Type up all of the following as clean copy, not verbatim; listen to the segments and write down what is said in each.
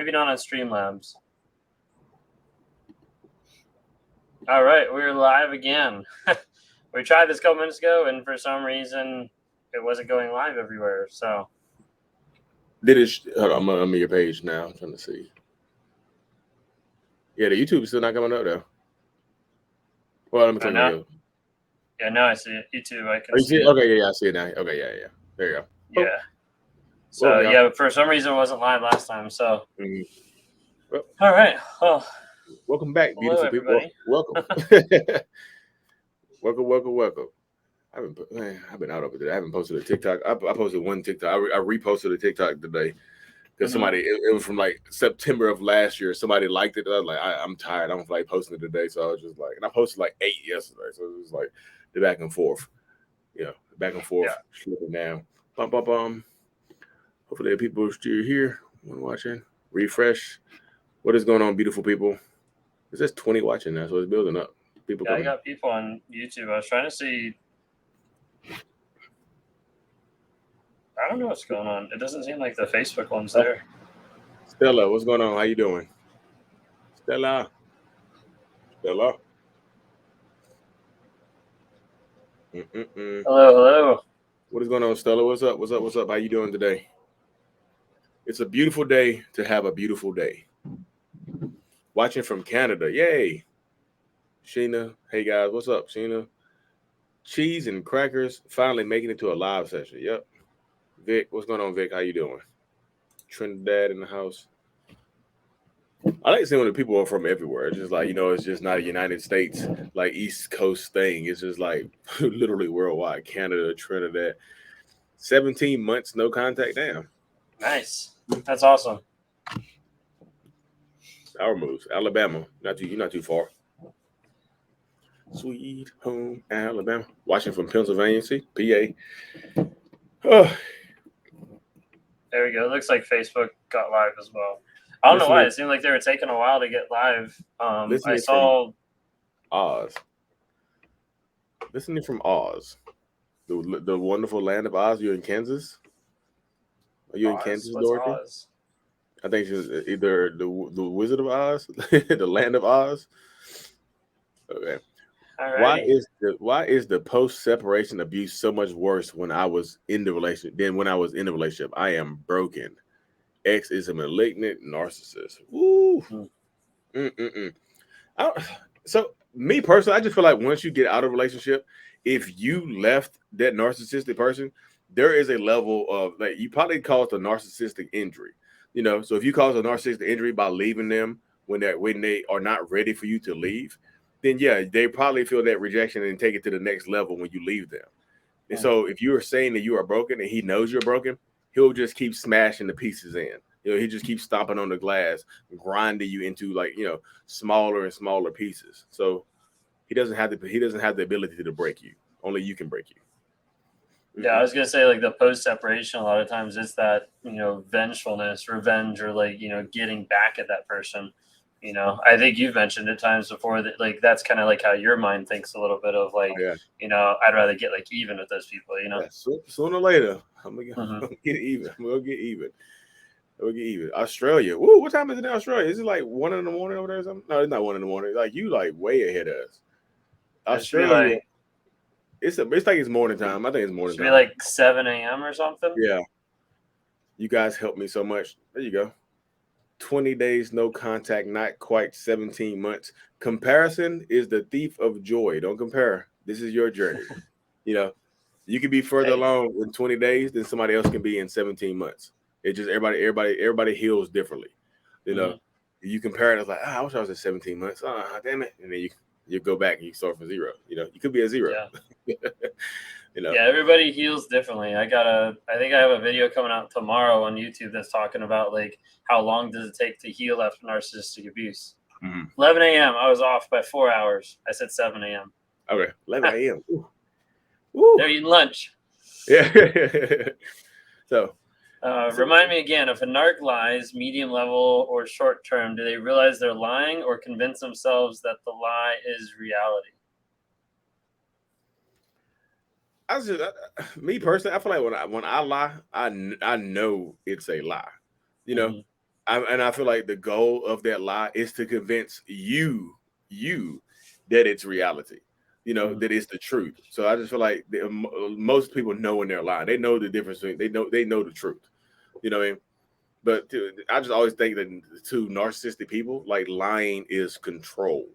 maybe not on Streamlabs. All right, we're live again. We tried this a couple minutes ago, and for some reason, it wasn't going live everywhere. So, Hold on, I'm on your page now. I'm trying to see. Yeah, the YouTube is still not coming up though. Well, let me click on you. Yeah, now I see it. YouTube, I can see it. Okay, yeah, I see it now. Okay, yeah. There you go. Yeah. So, yeah, but for some reason, it wasn't live last time. So, well, all right. Well, welcome back, beautiful people. Welcome. welcome. I've been out over there. I haven't posted a TikTok. I posted one TikTok. I reposted a TikTok today because somebody. It was from like September of last year. Somebody liked it. I was like, I'm tired. I don't feel like posting it today. So I was just like, and I posted like 8 yesterday. So it was like the back and forth. Yeah, back and forth, slipping down. Bum. Hopefully, the people are still here when watching. Refresh. What is going on, beautiful people? It says 20 watching now, so it's building up. People coming. I got people on YouTube. I was trying to see. I don't know what's going on. It doesn't seem like the Facebook one's there. Stella, what's going on? How you doing? Stella. Hello. What is going on, Stella? What's up? How you doing today? It's a beautiful day to have a beautiful day. Watching from Canada. Yay. Sheena. Hey, guys. What's up, Sheena? Cheese and crackers finally making it to a live session. Yep. Vic, what's going on, Vic? How you doing? Trinidad in the house. I like seeing when the people are from everywhere. It's just like, it's just not a United States, like East Coast thing. It's just like literally worldwide. Canada, Trinidad. 17 months, no contact. Damn. Nice. That's awesome. Our moves. Alabama. You're not too far. Sweet home Alabama. Watching from Pennsylvania, see? PA. There we go. It looks like Facebook got live as well. I don't know why. It seemed like they were taking a while to get live. I saw Oz. Listening from Oz. The wonderful land of Oz. You're in Kansas? Are you in Kansas, Dorothy? Oz? I think it's either the Wizard of Oz, the land of Oz. Okay. Alrighty. Why is the post-separation abuse so much worse when I was in the relationship than when I was in the relationship? I am broken. X is a malignant narcissist. Woo. So me personally, I just feel like once you get out of a relationship, if you left that narcissistic person, there is a level of like you probably caused a narcissistic injury. So if you cause a narcissistic injury by leaving them when they are not ready for you to leave, then yeah, they probably feel that rejection and take it to the next level when you leave them. And so if you are saying that you are broken and he knows you're broken, he'll just keep smashing the pieces in. He just keeps stomping on the glass, grinding you into smaller and smaller pieces. So he doesn't have the ability to break you. Only you can break you. Yeah, I was gonna say like the post-separation. A lot of times it's that vengefulness, revenge, or getting back at that person. I think you've mentioned at times before that that's kind of like how your mind thinks a little bit of I'd rather get even with those people. Yeah, sooner or later I'm gonna get even. We'll get even. Australia. Woo, what time is it in Australia? Is it like 1 in the morning over there or something? No, it's not 1 in the morning. Like you way ahead of us. Australia. It's like it's morning time. I think it's morning time. Should be like 7 a.m. or something. Yeah. You guys helped me so much. There you go. 20 days, no contact, not quite 17 months. Comparison is the thief of joy. Don't compare. This is your journey. You can be further along in 20 days than somebody else can be in 17 months. It just everybody heals differently. You compare it, it's like, I wish I was at 17 months. Damn it. And then you go back and you start from zero. You could be at zero. Yeah. Yeah, everybody heals differently. I think I have a video coming out tomorrow on YouTube that's talking about how long does it take to heal after narcissistic abuse. 11 a.m. I was off by 4 hours. I said 7 a.m. Okay, 11 a.m. They're eating lunch. Yeah. So remind me again, if a narc lies, medium level or short term, do they realize they're lying or convince themselves that the lie is reality? Me personally, I feel like when I lie, I know it's a lie. I feel like the goal of that lie is to convince you that it's reality, that it's the truth. So I just feel like most people know when they're lying. They know the difference between, they know the truth. You know what I mean? But I just always think that to narcissistic people, like lying is control,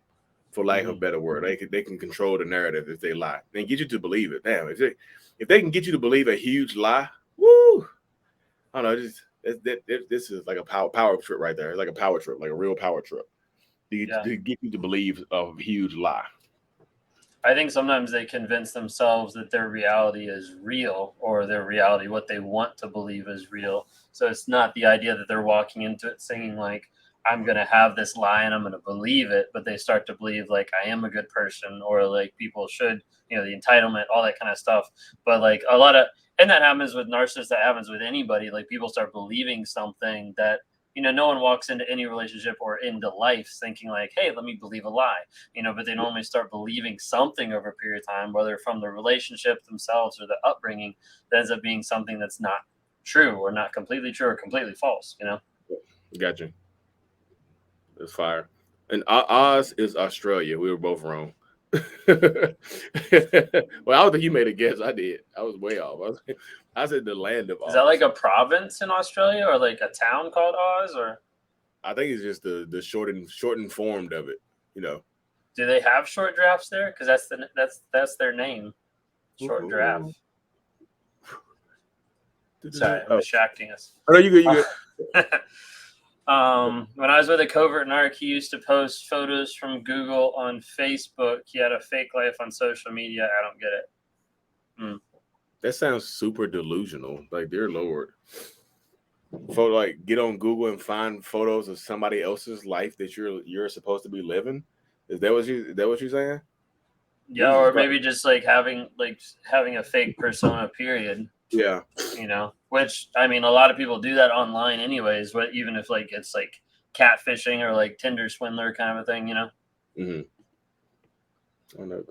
for lack of a better word. They can control the narrative if they lie and get you to believe it. Damn, if they can get you to believe a huge lie, woo! I don't know. This is like a power trip right there. It's like a power trip, like a real power trip. To get you to believe a huge lie. I think sometimes they convince themselves that their reality is real, or their reality, what they want to believe is real. So it's not the idea that they're walking into it singing like, I'm going to have this lie and I'm going to believe it, but they start to believe like I am a good person, or like people should, the entitlement, all that kind of stuff. But like a lot of, and that happens with narcissists, that happens with anybody. Like people start believing something that, no one walks into any relationship or into life thinking like, hey, let me believe a lie, but they normally start believing something over a period of time, whether from the relationship themselves or the upbringing, that ends up being something that's not true, or not completely true, or completely false. Gotcha. It's fire. And Oz is Australia. We were both wrong. Well, I don't think you made a guess. I did. I was way off. I said the land of Oz. Is that like a province in Australia, or like a town called Oz, or? I think it's just the shortened form of it. Do they have short drafts there? Because that's their name, short draft. Sorry, I'm distracting us. Oh, no, you good. You good. When I was with a covert narc, he used to post photos from Google on Facebook. He had a fake life on social media. I don't get it. That sounds super delusional. Like, dear Lord. Like, get on Google and find photos of somebody else's life that you're supposed to be living. Is that what you're saying? Yeah, or maybe just like having a fake persona, period. Yeah. Which, I mean, a lot of people do that online anyways, but even if like it's like catfishing or like Tinder swindler kind of a thing, Mm-hmm. I know.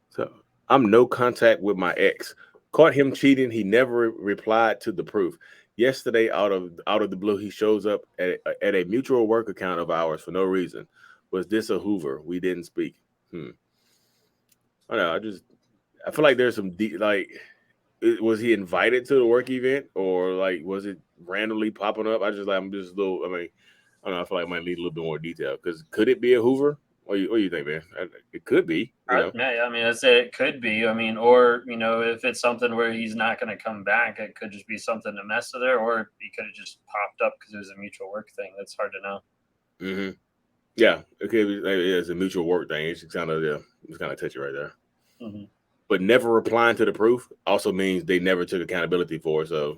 So I'm no contact with my ex. Caught him cheating. He never replied to the proof. Yesterday, out of the blue, he shows up at a mutual work account of ours for no reason. Was this a Hoover? We didn't speak. I don't know. I feel like there's some was he invited to the work event, or like was it randomly popping up? I'm just a little. I mean, I don't know. I feel like I might need a little bit more detail, because could it be a Hoover? What do you think, man? It could be. Yeah, I mean, I'd say it could be. I mean, or if it's something where he's not going to come back, it could just be something to mess with her, or he could have just popped up because it was a mutual work thing. That's hard to know. Mm-hmm. Yeah, it could be. It's a mutual work thing. It's kind of touchy right there. Mm-hmm. But never replying to the proof also means they never took accountability for it. So,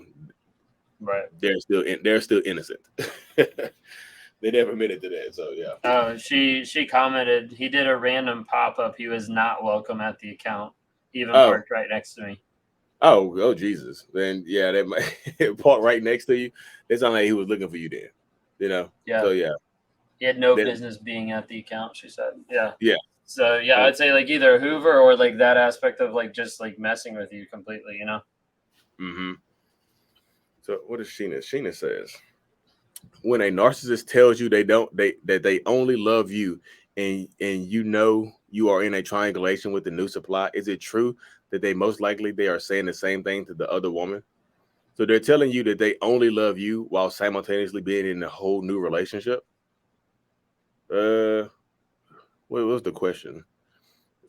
right, they're still innocent. They never admitted to that. So yeah. Oh, she commented, he did a random pop up. He was not welcome at the account. He even parked right next to me. Oh Jesus! Then yeah, that might parked right next to you. It sounded like he was looking for you then. Yeah. So yeah. He had no business being at the account, she said. Yeah. Yeah. So yeah, I'd say like either Hoover or like that aspect of like just like messing with you completely, Mm-hmm. So what does Sheena? Sheena says, when a narcissist tells you that they only love you, and you are in a triangulation with the new supply, is it true that they are saying the same thing to the other woman? So they're telling you that they only love you while simultaneously being in a whole new relationship. What was the question?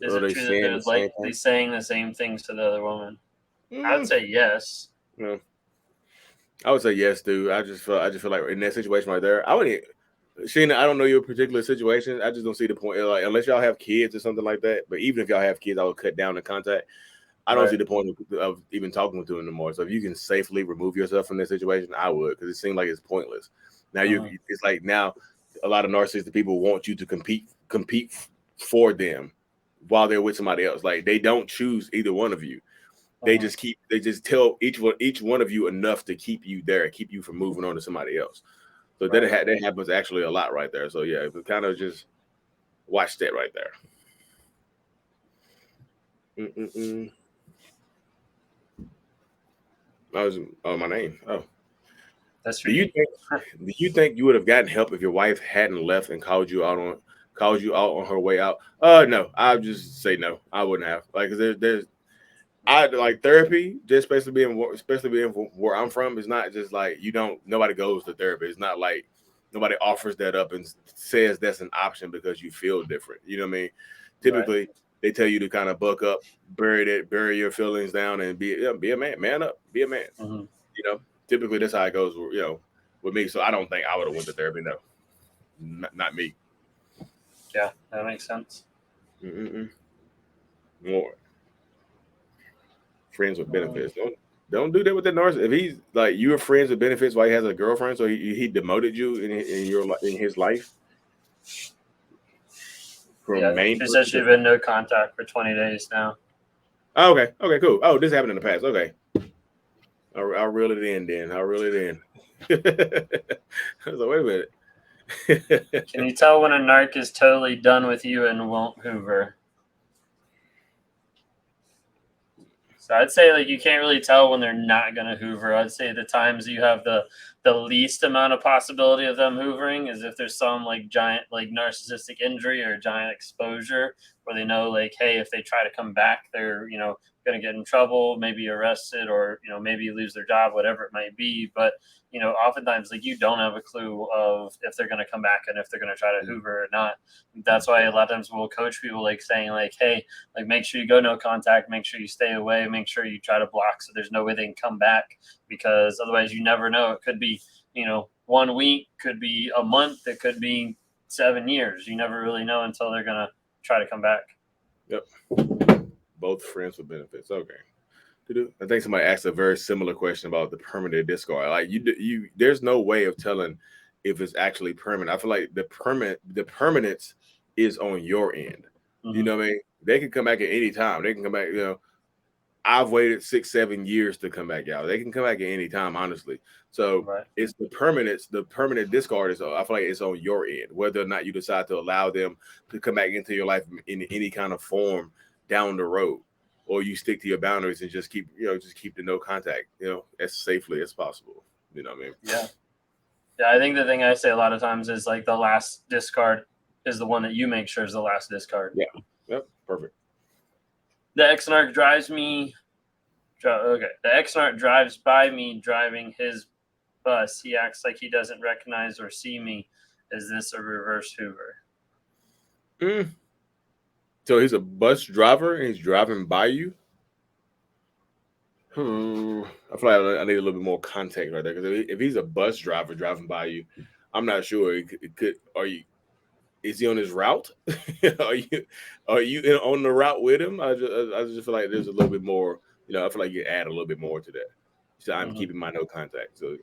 Is it true that they're likely saying the same things to the other woman? I would say yes. Yeah. I would say yes, dude. I just feel like in that situation right there, Sheena, I don't know your particular situation. I just don't see the point. Like, unless y'all have kids or something like that. But even if y'all have kids, I would cut down the contact. I don't see the point of even talking to them anymore. So if you can safely remove yourself from that situation, I would, because it seems like it's pointless. Now it's like now a lot of narcissistic people want you to compete for them while they're with somebody else. Like, they don't choose either one of you. They just tell each one of you enough to keep you there, keep you from moving on to somebody else. So that happens actually a lot right there. So yeah, it kind of just watch that right there. That was my name. Oh, That's Do you ridiculous. think you would have gotten help if your wife hadn't left and called you out on her way out? No, I would just say no. I wouldn't have. Like, 'cause there's I like therapy, just especially being where I'm from. It's not just like nobody goes to therapy. It's not like nobody offers that up and says that's an option because you feel different. You know what I mean? Right. Typically, they tell you to kind of buck up, bury your feelings down, and be a man up, be a man. Mm-hmm. You know, typically that's how it goes. With me. So I don't think I would have went to therapy. No, not me. Yeah, that makes sense. Mm-mm. More friends with Um, benefits. Don't do that with that narcissist. If he's like you were friends with benefits while he has a girlfriend, so he demoted you in his life from yeah, main she person said she'd to. been no contact for 20 days now. Oh, okay, cool. Oh, this happened in the past. Okay, I'll reel it in then. I'll reel it in. I was like, wait a minute. Can you tell when a narc is totally done with you and won't hoover? So I'd say like you can't really tell when they're not gonna hoover. I'd say the times you have the least amount of possibility of them hoovering is if there's some like giant like narcissistic injury or giant exposure where they know like, hey, if they try to come back, they're gonna get in trouble, maybe arrested, or maybe lose their job, whatever it might be. But oftentimes like you don't have a clue of if they're gonna come back and if they're gonna try to hoover or not. That's why a lot of times we'll coach people like saying like, hey, like make sure you go no contact, make sure you stay away, make sure you try to block so there's no way they can come back, because otherwise you never know. It could be 1 week, could be a month, it could be 7 years. You never really know until they're gonna try to come back. Yep, both friends with benefits. Okay. I think somebody asked a very similar question about the permanent discard. Like there's no way of telling if it's actually permanent. I feel like the permanence is on your end. You Mm-hmm. know what I mean? They can come back at any time. They can come back. I've waited 6-7 years to come back out. They can come back at any time, honestly. So Right. it's the permanence. The permanent discard is. I feel like it's on your end, whether or not you decide to allow them to come back into your life in any kind of form down the road, or you stick to your boundaries and just keep the no contact, as safely as possible. You know what I mean? Yeah. I think the thing I say a lot of times is like the last discard is the one that you make sure is the last discard. Yeah. Yep. Perfect. The ex-narc drives me. Okay. The ex-narc drives by me driving his bus. He acts like he doesn't recognize or see me. Is this a reverse Hoover? Mm. So he's a bus driver and he's driving by you. I feel like I need a little bit more context right there, because if he's a bus driver driving by you, I'm not sure. It could. Is he on his route? Are you on the route with him? I just feel like there's a little bit more. I feel like you add a little bit more to that. So I'm keeping my no contact. So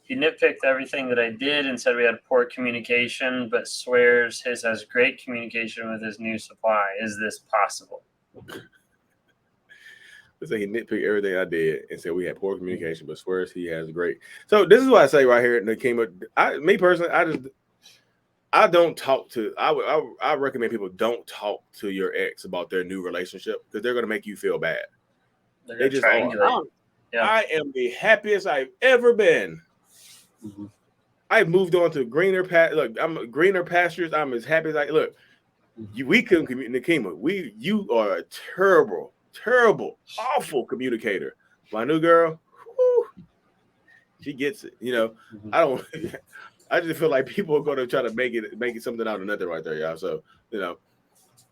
He nitpicked everything that I did and said we had poor communication, but swears his has great communication with his new supply. Is this possible? let's say he nitpicked everything I did and said we had poor communication, but swears he has great. So this is what I say right here. Me personally, I don't talk to. I recommend people don't talk to your ex about their new relationship, because they're going to make you feel bad. They're They gonna just are. triangulate. Yeah. I am the happiest I've ever been. Mm-hmm. I've moved on to I'm greener pastures. I'm as happy as I look. We couldn't communicate. You are a terrible, awful communicator. My new girl, whew, she gets it. Mm-hmm. I don't. I just feel like people are going to try to make it something out of nothing right there, y'all. So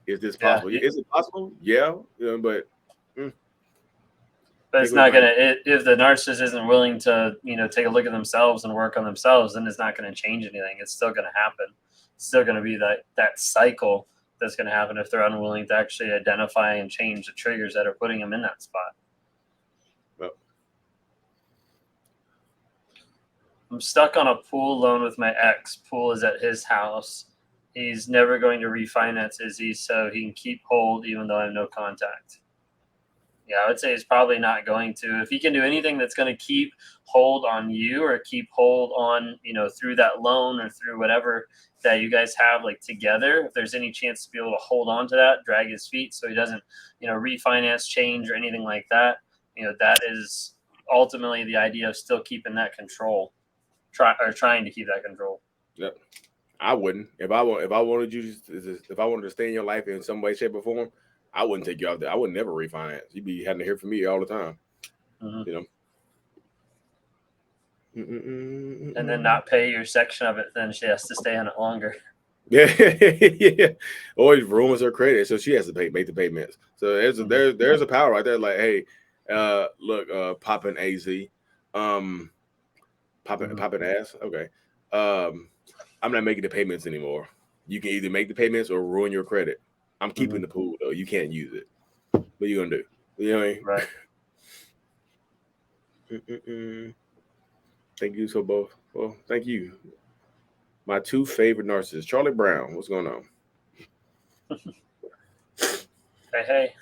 is this possible? Yeah. Is it possible? Yeah, but. But it's not gonna. If the narcissist isn't willing to, take a look at themselves and work on themselves, then it's not going to change anything. It's still going to happen. It's still going to be that cycle that's going to happen if they're unwilling to actually identify and change the triggers that are putting them in that spot. Well, I'm stuck on a pool loan with my ex. Pool is at his house. He's never going to refinance, is he? So he can keep hold even though I have no contact. Yeah, I would say he's probably not going to. If he can do anything that's going to keep hold on you or keep hold on, through that loan or through whatever that you guys have like together, if there's any chance to be able to hold on to that, drag his feet so he doesn't, refinance, change, or anything like that, that is ultimately the idea of still keeping that control, trying to keep that control. Yep. I wouldn't. If I wanted you if I wanted to stay in your life in some way, shape, or form, I wouldn't take you out there. I would never refinance. You'd be having to hear from me all the time. Mm-hmm. You know. And then not pay your section of it, then she has to stay on it longer. Yeah. Always ruins her credit, so she has to make the payments. So there's a power right there. Like, hey, look, popping AZ, popping ass. Okay, I'm not making the payments anymore. You can either make the payments or ruin your credit. I'm keeping the pool though. You can't use it. What are you gonna do? You know what I mean? Right. Thank you so both. Well, thank you. My two favorite narcissists, Charlie Brown. What's going on? Hey,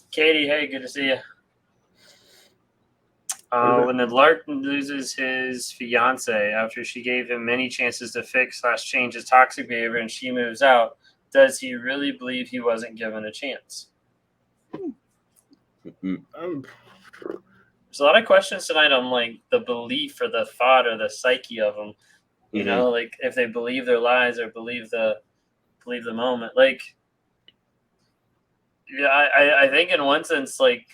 Katie. Hey, good to see you. When the Lark loses his fiance after she gave him many chances to fix/change his toxic behavior and she moves out, does he really believe he wasn't given a chance? There's a lot of questions tonight on like the belief or the thought or the psyche of them. You know, like if they believe their lies or believe the moment. Like, yeah, I think in one sense, like,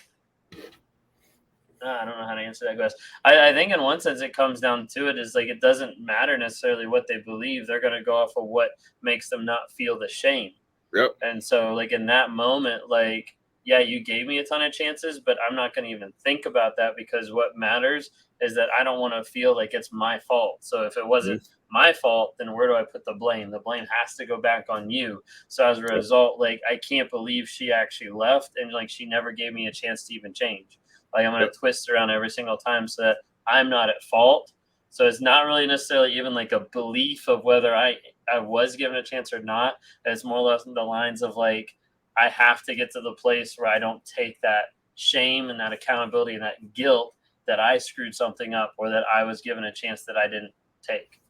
I don't know how to answer that question. I think in one sense it comes down to it is like it doesn't matter necessarily what they believe. They're going to go off of what makes them not feel the shame. Yep. And so like in that moment, like, yeah, you gave me a ton of chances, but I'm not going to even think about that because what matters is that I don't want to feel like it's my fault. So if it wasn't my fault, then where do I put the blame? The blame has to go back on you. So as a result, like I can't believe she actually left and like she never gave me a chance to even change. Like I'm going to twist around every single time so that I'm not at fault. So it's not really necessarily even like a belief of whether I was given a chance or not. It's more or less the lines of like, I have to get to the place where I don't take that shame and that accountability and that guilt that I screwed something up or that I was given a chance that I didn't take.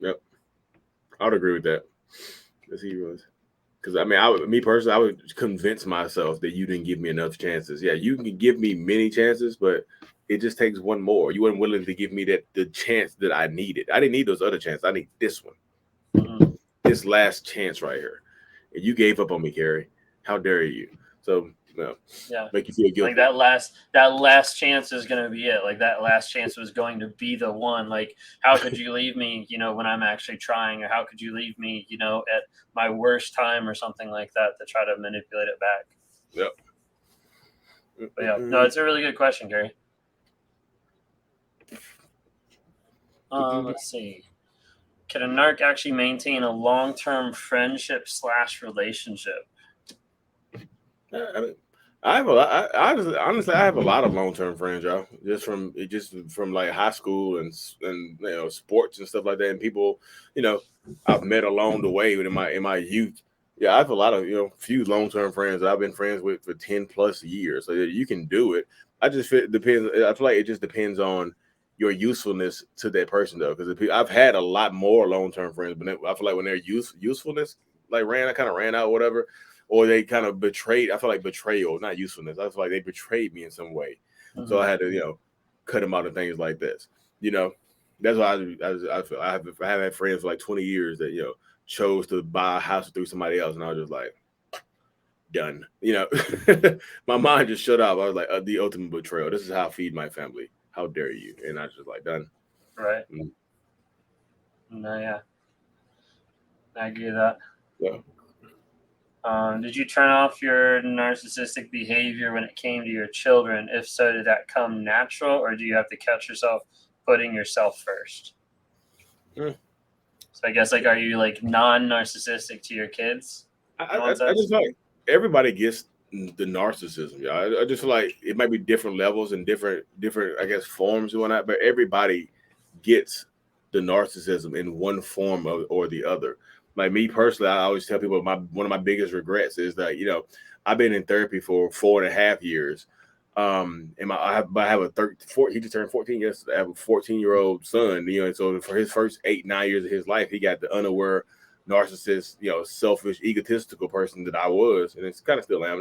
Yep. I would agree with that. Because he was. Because I mean, me personally, I would convince myself that you didn't give me enough chances. Yeah, you can give me many chances, but it just takes one more. You weren't willing to give me the chance that I needed. I didn't need those other chances. I need this one, this last chance right here. And you gave up on me, Carrie. How dare you? So yeah, make you feel guilty. Like that last chance is going to be it. Like that last chance was going to be the one. Like how could you leave me, when I'm actually trying, or how could you leave me, at my worst time or something like that to try to manipulate it back? Yep. But yeah, no, it's a really good question, Gary. Let's see. Can a narc actually maintain a long-term friendship / relationship? I have a lot. Honestly, I have a lot of long-term friends, y'all. Just from like high school and sports and stuff like that, and people, I've met along the way in my youth. Yeah, I have a lot of few long-term friends that I've been friends with for 10+ years. So you can do it. I just feel it depends. I feel like it just depends on your usefulness to that person, though. Because I've had a lot more long-term friends, but I feel like when their usefulness like kind of ran out, or whatever. Or they kind of betrayed. I feel like betrayal, not usefulness. I feel like they betrayed me in some way, so I had to, cut them out of things like this. That's why I feel I have had friends for like 20 years that chose to buy a house through somebody else, and I was just like, done. My mind just shut off. I was like, the ultimate betrayal. This is how I feed my family. How dare you? And I was just like, done. Right. No, yeah, I agree with that. Yeah. Did you turn off your narcissistic behavior when it came to your children? If so, did that come natural, or do you have to catch yourself putting yourself first? So I guess are you like non-narcissistic to your kids? I just feel like everybody gets the narcissism. Yeah, I just feel like it might be different levels and different I guess forms and whatnot, but everybody gets the narcissism in one form or the other. Like me personally, I always tell people one of my biggest regrets is that I've been in therapy for 4.5 years. And I have a 13, he just turned 14 yesterday. I have a 14-year-old son, and so for his first 8-9 years of his life, he got the unaware narcissist, selfish, egotistical person that I was, and it's kind of still am.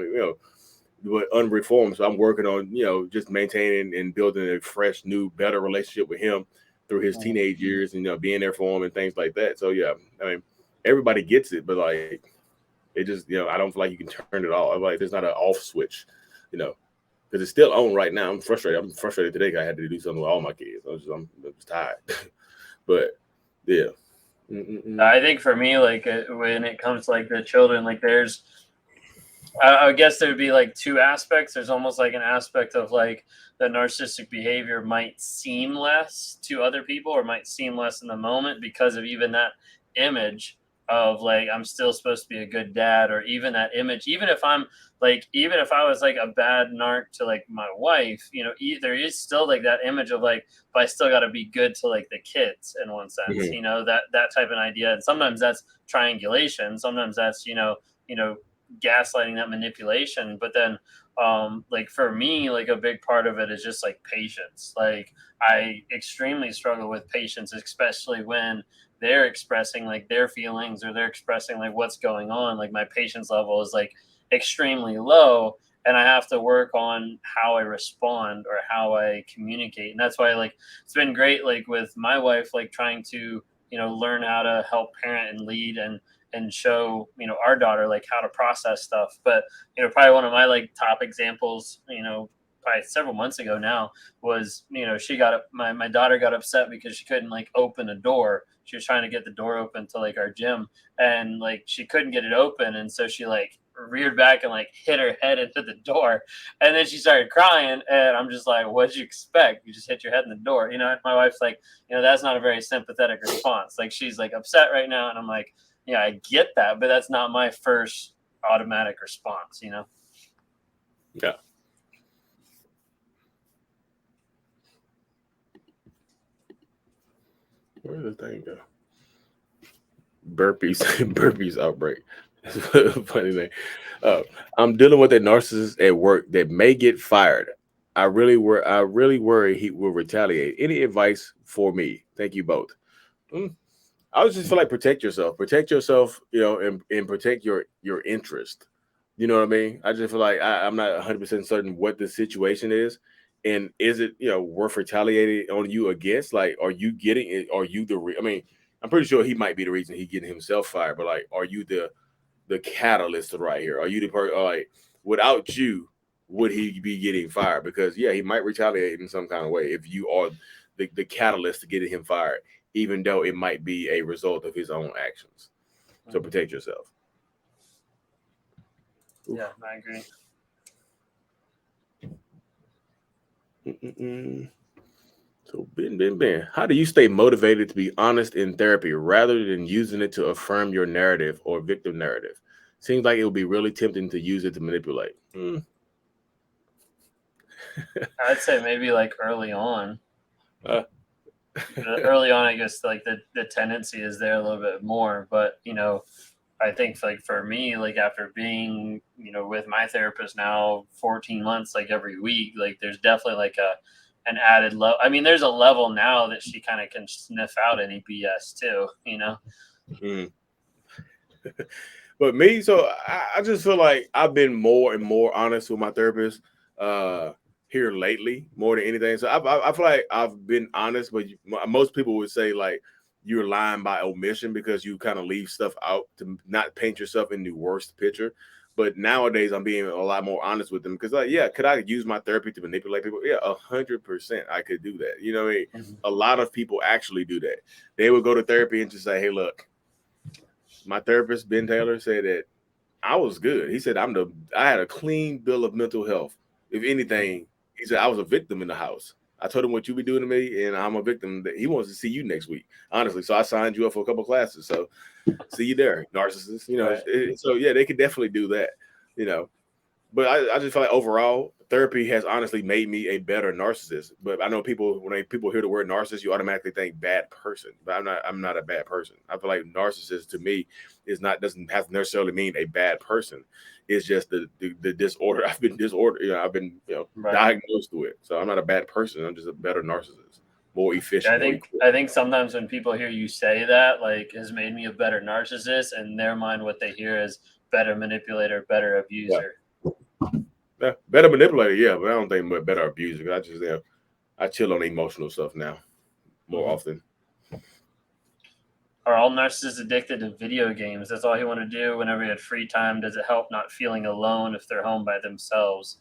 but unreformed. So I'm working on, just maintaining and building a fresh, new, better relationship with him through his teenage years, and being there for him and things like that. So yeah, I mean, everybody gets it, but like it just, I don't feel like you can turn it off. Like there's not an off switch, you know, because it's still on right now. I'm frustrated. I'm frustrated today. 'Cause I had to do something with all my kids. I'm just tired. But yeah. I think for me, like when it comes to like the children, like there's, I guess there would be like two aspects. There's almost like an aspect of like the narcissistic behavior might seem less to other people or might seem less in the moment because of even that image of like I'm still supposed to be a good dad, or even that image, even if I'm like, even if I was like a bad narc to like my wife, there is still like that image of like, but I still got to be good to like the kids in one sense, Mhm. that type of idea. And sometimes that's triangulation, sometimes that's gaslighting, that manipulation. But then like for me, like a big part of it is just like patience. Like I extremely struggle with patience, especially when they're expressing like their feelings or they're expressing like what's going on. Like my patience level is like extremely low, and I have to work on how I respond or how I communicate. And that's why like it's been great like with my wife, like trying to learn how to help parent and lead and show our daughter like how to process stuff. But probably one of my like top examples, probably several months ago now, was she got up, my daughter got upset because she couldn't like open a door. She was trying to get the door open to like our gym, and like she couldn't get it open, and so she like reared back and like hit her head into the door, and then she started crying, and I'm just like, what'd you expect? You just hit your head in the door. And my wife's like, that's not a very sympathetic response. Like she's like upset right now, and I'm like, yeah, I get that, but that's not my first automatic response. Yeah. Where did the thing go? Burpees, burpees outbreak. Funny thing. I'm dealing with a narcissist at work that may get fired. I really worry he will retaliate. Any advice for me? Thank you both. Mm, I would just feel like protect yourself. Protect yourself, and protect your interest. You know what I mean? I just feel like I'm not 100% certain what the situation is. And is it, worth retaliating on you against? Like, are you getting it? Are you I mean, I'm pretty sure he might be the reason he getting himself fired, but like, are you the catalyst right here? Are you the person, like, without you, would he be getting fired? Because yeah, he might retaliate in some kind of way if you are the catalyst to getting him fired, even though it might be a result of his own actions. So protect yourself. Oof. Yeah, I agree. Mm-mm-mm. So Ben, how do you stay motivated to be honest in therapy rather than using it to affirm your narrative or victim narrative? Seems like it would be really tempting to use it to manipulate. I'd say maybe like early on. Uh, Early on, I guess like the tendency is there a little bit more, but I think like for me, like after being with my therapist now 14 months, like every week, like there's definitely like an added level. I mean, there's a level now that she kind of can sniff out any BS too. mm. But me, so I just feel like I've been more and more honest with my therapist here lately, more than anything. So I feel like I've been honest, but most people would say like you're lying by omission because you kind of leave stuff out to not paint yourself in the worst picture. But nowadays, I'm being a lot more honest with them because, like, yeah, could I use my therapy to manipulate people? Yeah, 100%, I could do that. You know what I mean? Mm-hmm. A lot of people actually do that. They would go to therapy and just say, "Hey, look, my therapist Ben Taylor said that I was good. He said I had a clean bill of mental health. If anything, he said I was a victim in the house. I told him what you be doing to me, and I'm a victim. That he wants to see you next week, honestly. So I signed you up for a couple classes. So see you there, narcissist. Right. So yeah, they could definitely do that. You know, but I just feel like overall therapy has honestly made me a better narcissist. But I know people people hear the word narcissist, you automatically think bad person. But I'm not a bad person. I feel like narcissist to me doesn't have to necessarily mean a bad person. It's just the disorder. I've been disordered. I've been Right. diagnosed with it. So I'm not a bad person. I'm just a better narcissist, more efficient. I think sometimes when people hear you say that, like, has made me a better narcissist, in their mind, what they hear is better manipulator, better Yeah. abuser. Yeah, better manipulator, yeah, but I don't think better abuser. I just I chill on emotional stuff now more often. Are all narcissists addicted to video games? That's all he want to do whenever he had free time. Does it help not feeling alone if they're home by themselves?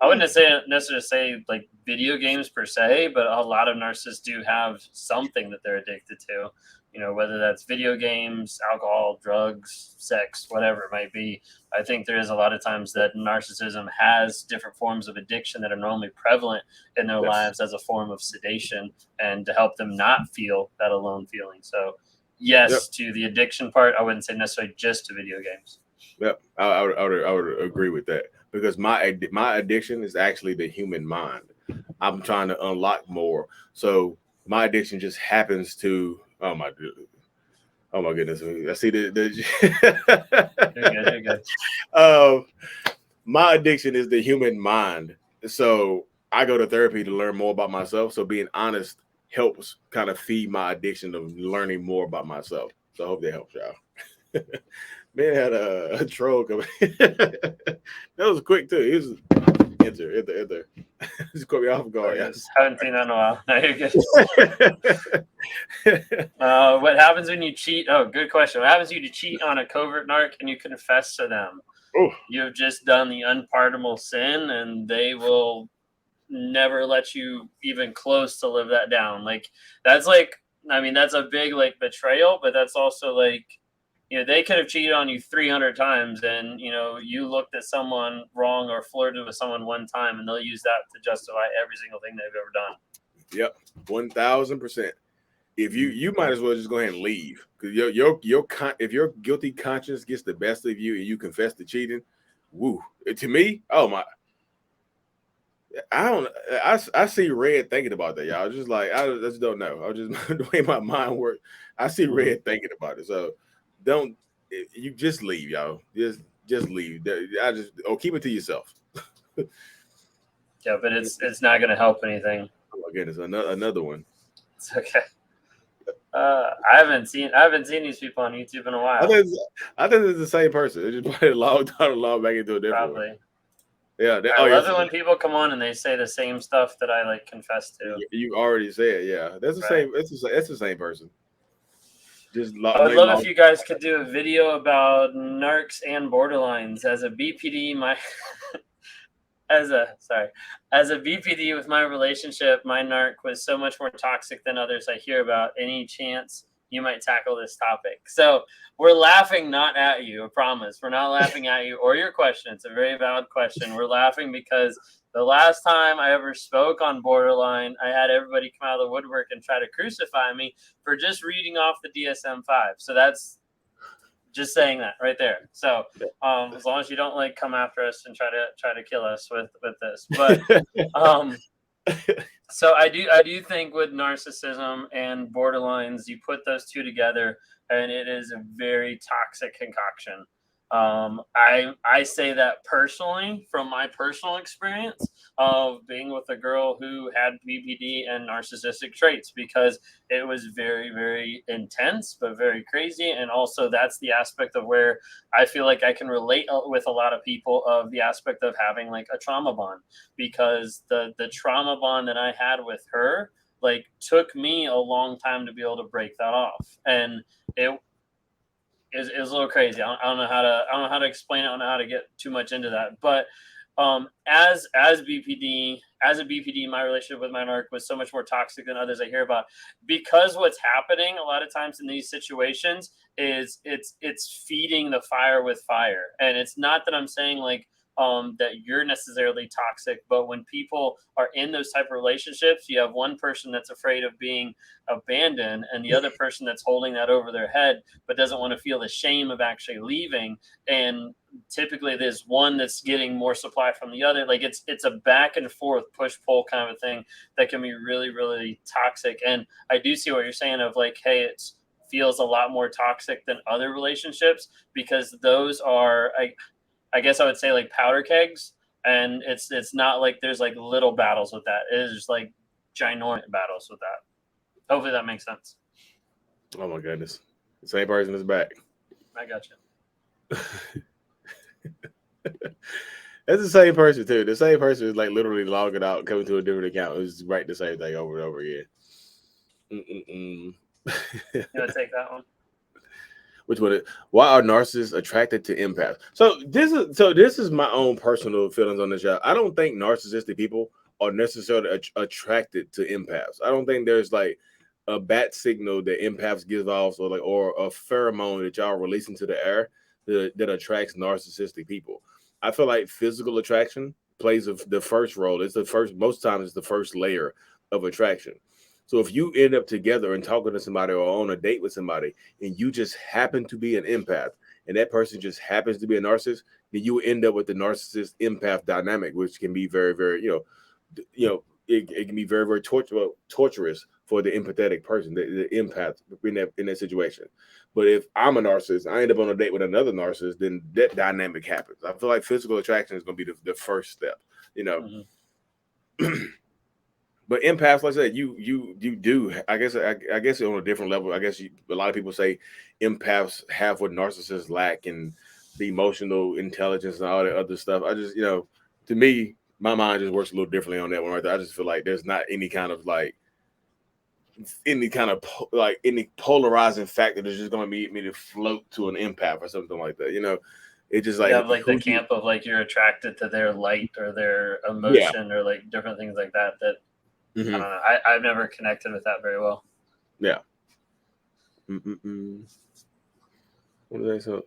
I wouldn't necessarily say like video games per se, but a lot of narcissists do have something that they're addicted to. You know, whether that's video games, alcohol, drugs, sex, whatever it might be. I think there is a lot of times that narcissism has different forms of addiction that are normally prevalent in their lives as a form of sedation and to help them not feel that alone feeling. So, Yep. yes, to the addiction part, I wouldn't say necessarily just to video games. Yep. I would agree with that because my addiction is actually the human mind. I'm trying to unlock more. So my addiction just happens to oh my goodness. I see You're good. You're good. uh, my addiction is the human mind. So I go to therapy to learn more about myself. So being honest helps kind of feed my addiction of learning more about myself. So I hope that helps y'all. Man had a troll come. That was quick too. He was enter. Just caught me off guard. I just haven't seen that in a while. No, you're good. Yeah. What happens when you cheat? Oh, good question. What happens when you cheat on a covert narc and you confess to them? Oh, You have just done the unpardonable sin, and they will never let you even close to live that down. Like that's like, I mean, that's a big like betrayal, but that's also like, you know, they could have cheated on you 300 times and, you know, you looked at someone wrong or flirted with someone one time and they'll use that to justify every single thing they've ever done. Yep, 1000%. If you might as well just go ahead and leave because if your guilty conscience gets the best of you and you confess to cheating, woo. To me, oh my, I see red thinking about that, y'all. Just like I just don't know. I just the way my mind works. I see red thinking about it. So don't you just leave, y'all. Just leave. Keep it to yourself. Yeah, but it's not going to help anything. Oh my goodness, another one. It's okay. I haven't seen these people on YouTube in a while. I think it's the same person. They just probably logged back into a different Probably. one. Yeah, I love it when people come on and they say the same stuff that I like confess to. You already said, yeah. That's the same. It's the same person. I would love if you guys could do a video about narcs and borderlines. As a BPD, as a BPD with my relationship, my narc was so much more toxic than others I hear about. Any chance you might tackle this topic? So we're laughing not at you, I promise. We're not laughing at you or your question. It's a very valid question. We're laughing because the last time I ever spoke on Borderline, I had everybody come out of the woodwork and try to crucify me for just reading off the DSM-5. So that's just saying that right there. So as long as you don't like come after us and try to kill us with this, but so I do think with narcissism and borderlines, you put those two together, and it is a very toxic concoction. I say that personally from my personal experience of being with a girl who had BPD and narcissistic traits, because it was very, very intense, but very crazy. And also that's the aspect of where I feel like I can relate with a lot of people of the aspect of having like a trauma bond, because the trauma bond that I had with her, like, took me a long time to be able to break that off. And it is a little crazy. I don't know how to explain it. I don't know how to get too much into that. But as BPD, as a BPD, my relationship with my narc was so much more toxic than others I hear about, because what's happening a lot of times in these situations is it's feeding the fire with fire. And it's not that I'm saying like that you're necessarily toxic, but when people are in those type of relationships, you have one person that's afraid of being abandoned and the other person that's holding that over their head but doesn't want to feel the shame of actually leaving. And typically there's one that's getting more supply from the other. Like it's a back and forth push pull kind of a thing that can be really, really toxic. And I do see what you're saying of like, hey, it feels a lot more toxic than other relationships, because those are, I guess I would say like powder kegs, and it's not like there's like little battles with that. It is just like ginormous battles with that. Hopefully that makes sense. Oh my goodness, the same person is back. I got you. That's the same person too. The same person is like literally logging out, coming to a different account. It's write the same thing over and over again. Mm-mm-mm. You want to take that one? Which one? Why are narcissists attracted to empaths? So this is my own personal feelings on this. I don't think narcissistic people are necessarily attracted to empaths. I don't think there's like a bat signal that empaths give off, or a pheromone that y'all release into the air that attracts narcissistic people. I feel like physical attraction plays the first role. It's the first, most times it's the first layer of attraction. So if you end up together and talking to somebody or on a date with somebody, and you just happen to be an empath, and that person just happens to be a narcissist, then you end up with the narcissist empath dynamic, which can be very, very, it can be very, very torturous for the empathetic person, the empath in that situation. But if I'm a narcissist, I end up on a date with another narcissist, then that dynamic happens. I feel like physical attraction is going to be the first step, you know. Mm-hmm. But empaths, like I said, you do. I guess on a different level. A lot of people say empaths have what narcissists lack, and the emotional intelligence and all that other stuff. I just, to me, my mind just works a little differently on that one right there. I just feel like there's not any polarizing factor that's just going to be me to float to an empath or something like that. It's just You like have like the camp of like you're attracted to their light or their yeah. emotion or like different things like that. That I Mm-hmm. don't know. I've never connected with that very well. Yeah. Mm-mm-mm. What did I say?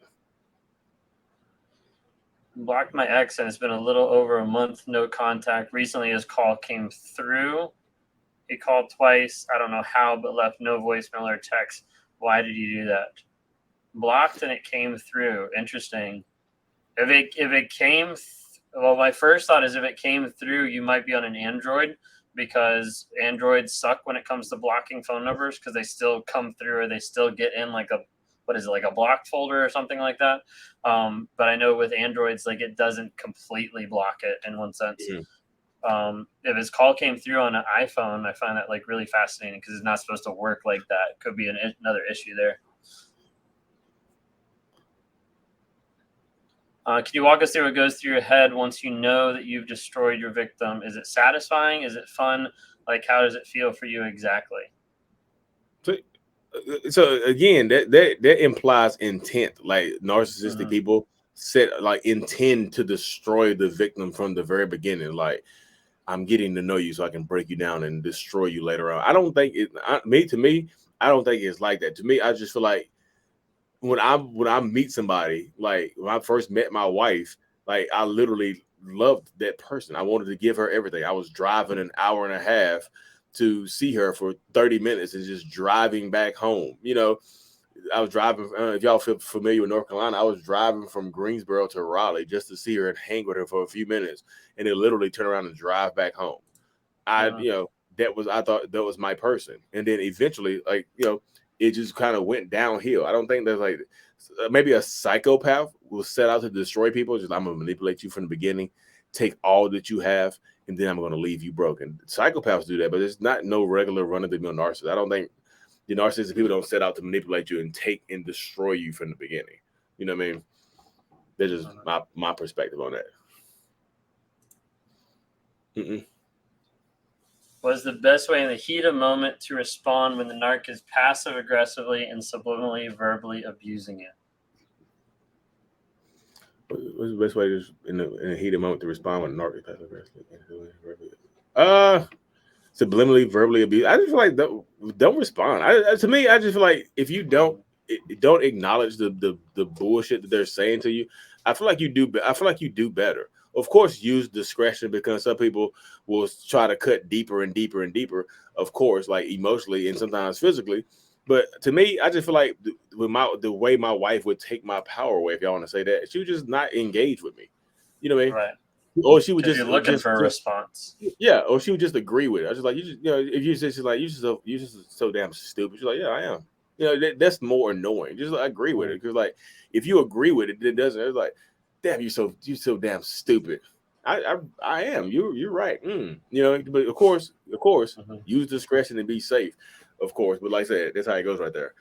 Blocked my ex and it's been a little over a month, no contact. Recently his call came through. He called twice. I don't know how, but left no voicemail or text. Why did you do that? Blocked and it came through. Interesting. If it came, well, my first thought is if it came through, you might be on an Android because Androids suck when it comes to blocking phone numbers because they still come through or they still get in like a blocked folder or something like that. But I know with Androids, like it doesn't completely block it in one sense. If his call came through on an iPhone, I find that like really fascinating because it's not supposed to work like that. Could be another issue there. Can you walk us through what goes through your head once you know that you've destroyed your victim? Is it satisfying? Is it fun? Like, how does it feel for you exactly? So again, that implies intent. Like narcissistic Mm-hmm. people intend to destroy the victim from the very beginning. Like, I'm getting to know you so I can break you down and destroy you later on. I don't think to me, I don't think it's like that. To me, I just feel like when I meet somebody, like when I first met my wife, like I literally loved that person. I wanted to give her everything. I was driving an hour and a half to see her for 30 minutes and just driving back home. I was driving. If y'all feel familiar with North Carolina, I was driving from Greensboro to Raleigh just to see her and hang with her for a few minutes, and then literally turn around and drive back home. I, Mm-hmm. you know, I thought that was my person, and then eventually, it just kind of went downhill. I don't think there's like maybe a psychopath will set out to destroy people. Just I'm gonna manipulate you from the beginning, take all that you have, and then I'm gonna leave you broken. Psychopaths do that, but it's not no regular run of the mill narcissist. I don't think the narcissistic people don't set out to manipulate you and take and destroy you from the beginning. You know what I mean? That's just my perspective on that. Mm-mm. What is the best way in the heat of moment to respond when the narc is passive aggressively and subliminally verbally abusing it? What's the best way to in a heated moment to respond when a narc is passive aggressive? Subliminally verbally abuse. I just feel like don't respond. To me, I just feel like if you don't acknowledge the bullshit that they're saying to you, I feel like you do. I feel like you do better. Of course, use discretion because some people will try to cut deeper and deeper and deeper. Of course, like emotionally and sometimes physically. But to me, I just feel like the way my wife would take my power away, if y'all want to say that, she would just not engage with me. You know what I mean? Right. Or she would Because just you're looking for a response. yeah, or she would just agree with it. I was just like, if you just like you just so damn stupid. She's like, yeah, I am. That's more annoying. Just like, agree with it because like if you agree with it, it doesn't. It's like, damn, you so damn stupid. I am. You're right. But of course, Mm-hmm. use discretion and be safe. Of course, but like I said, that's how it goes right there.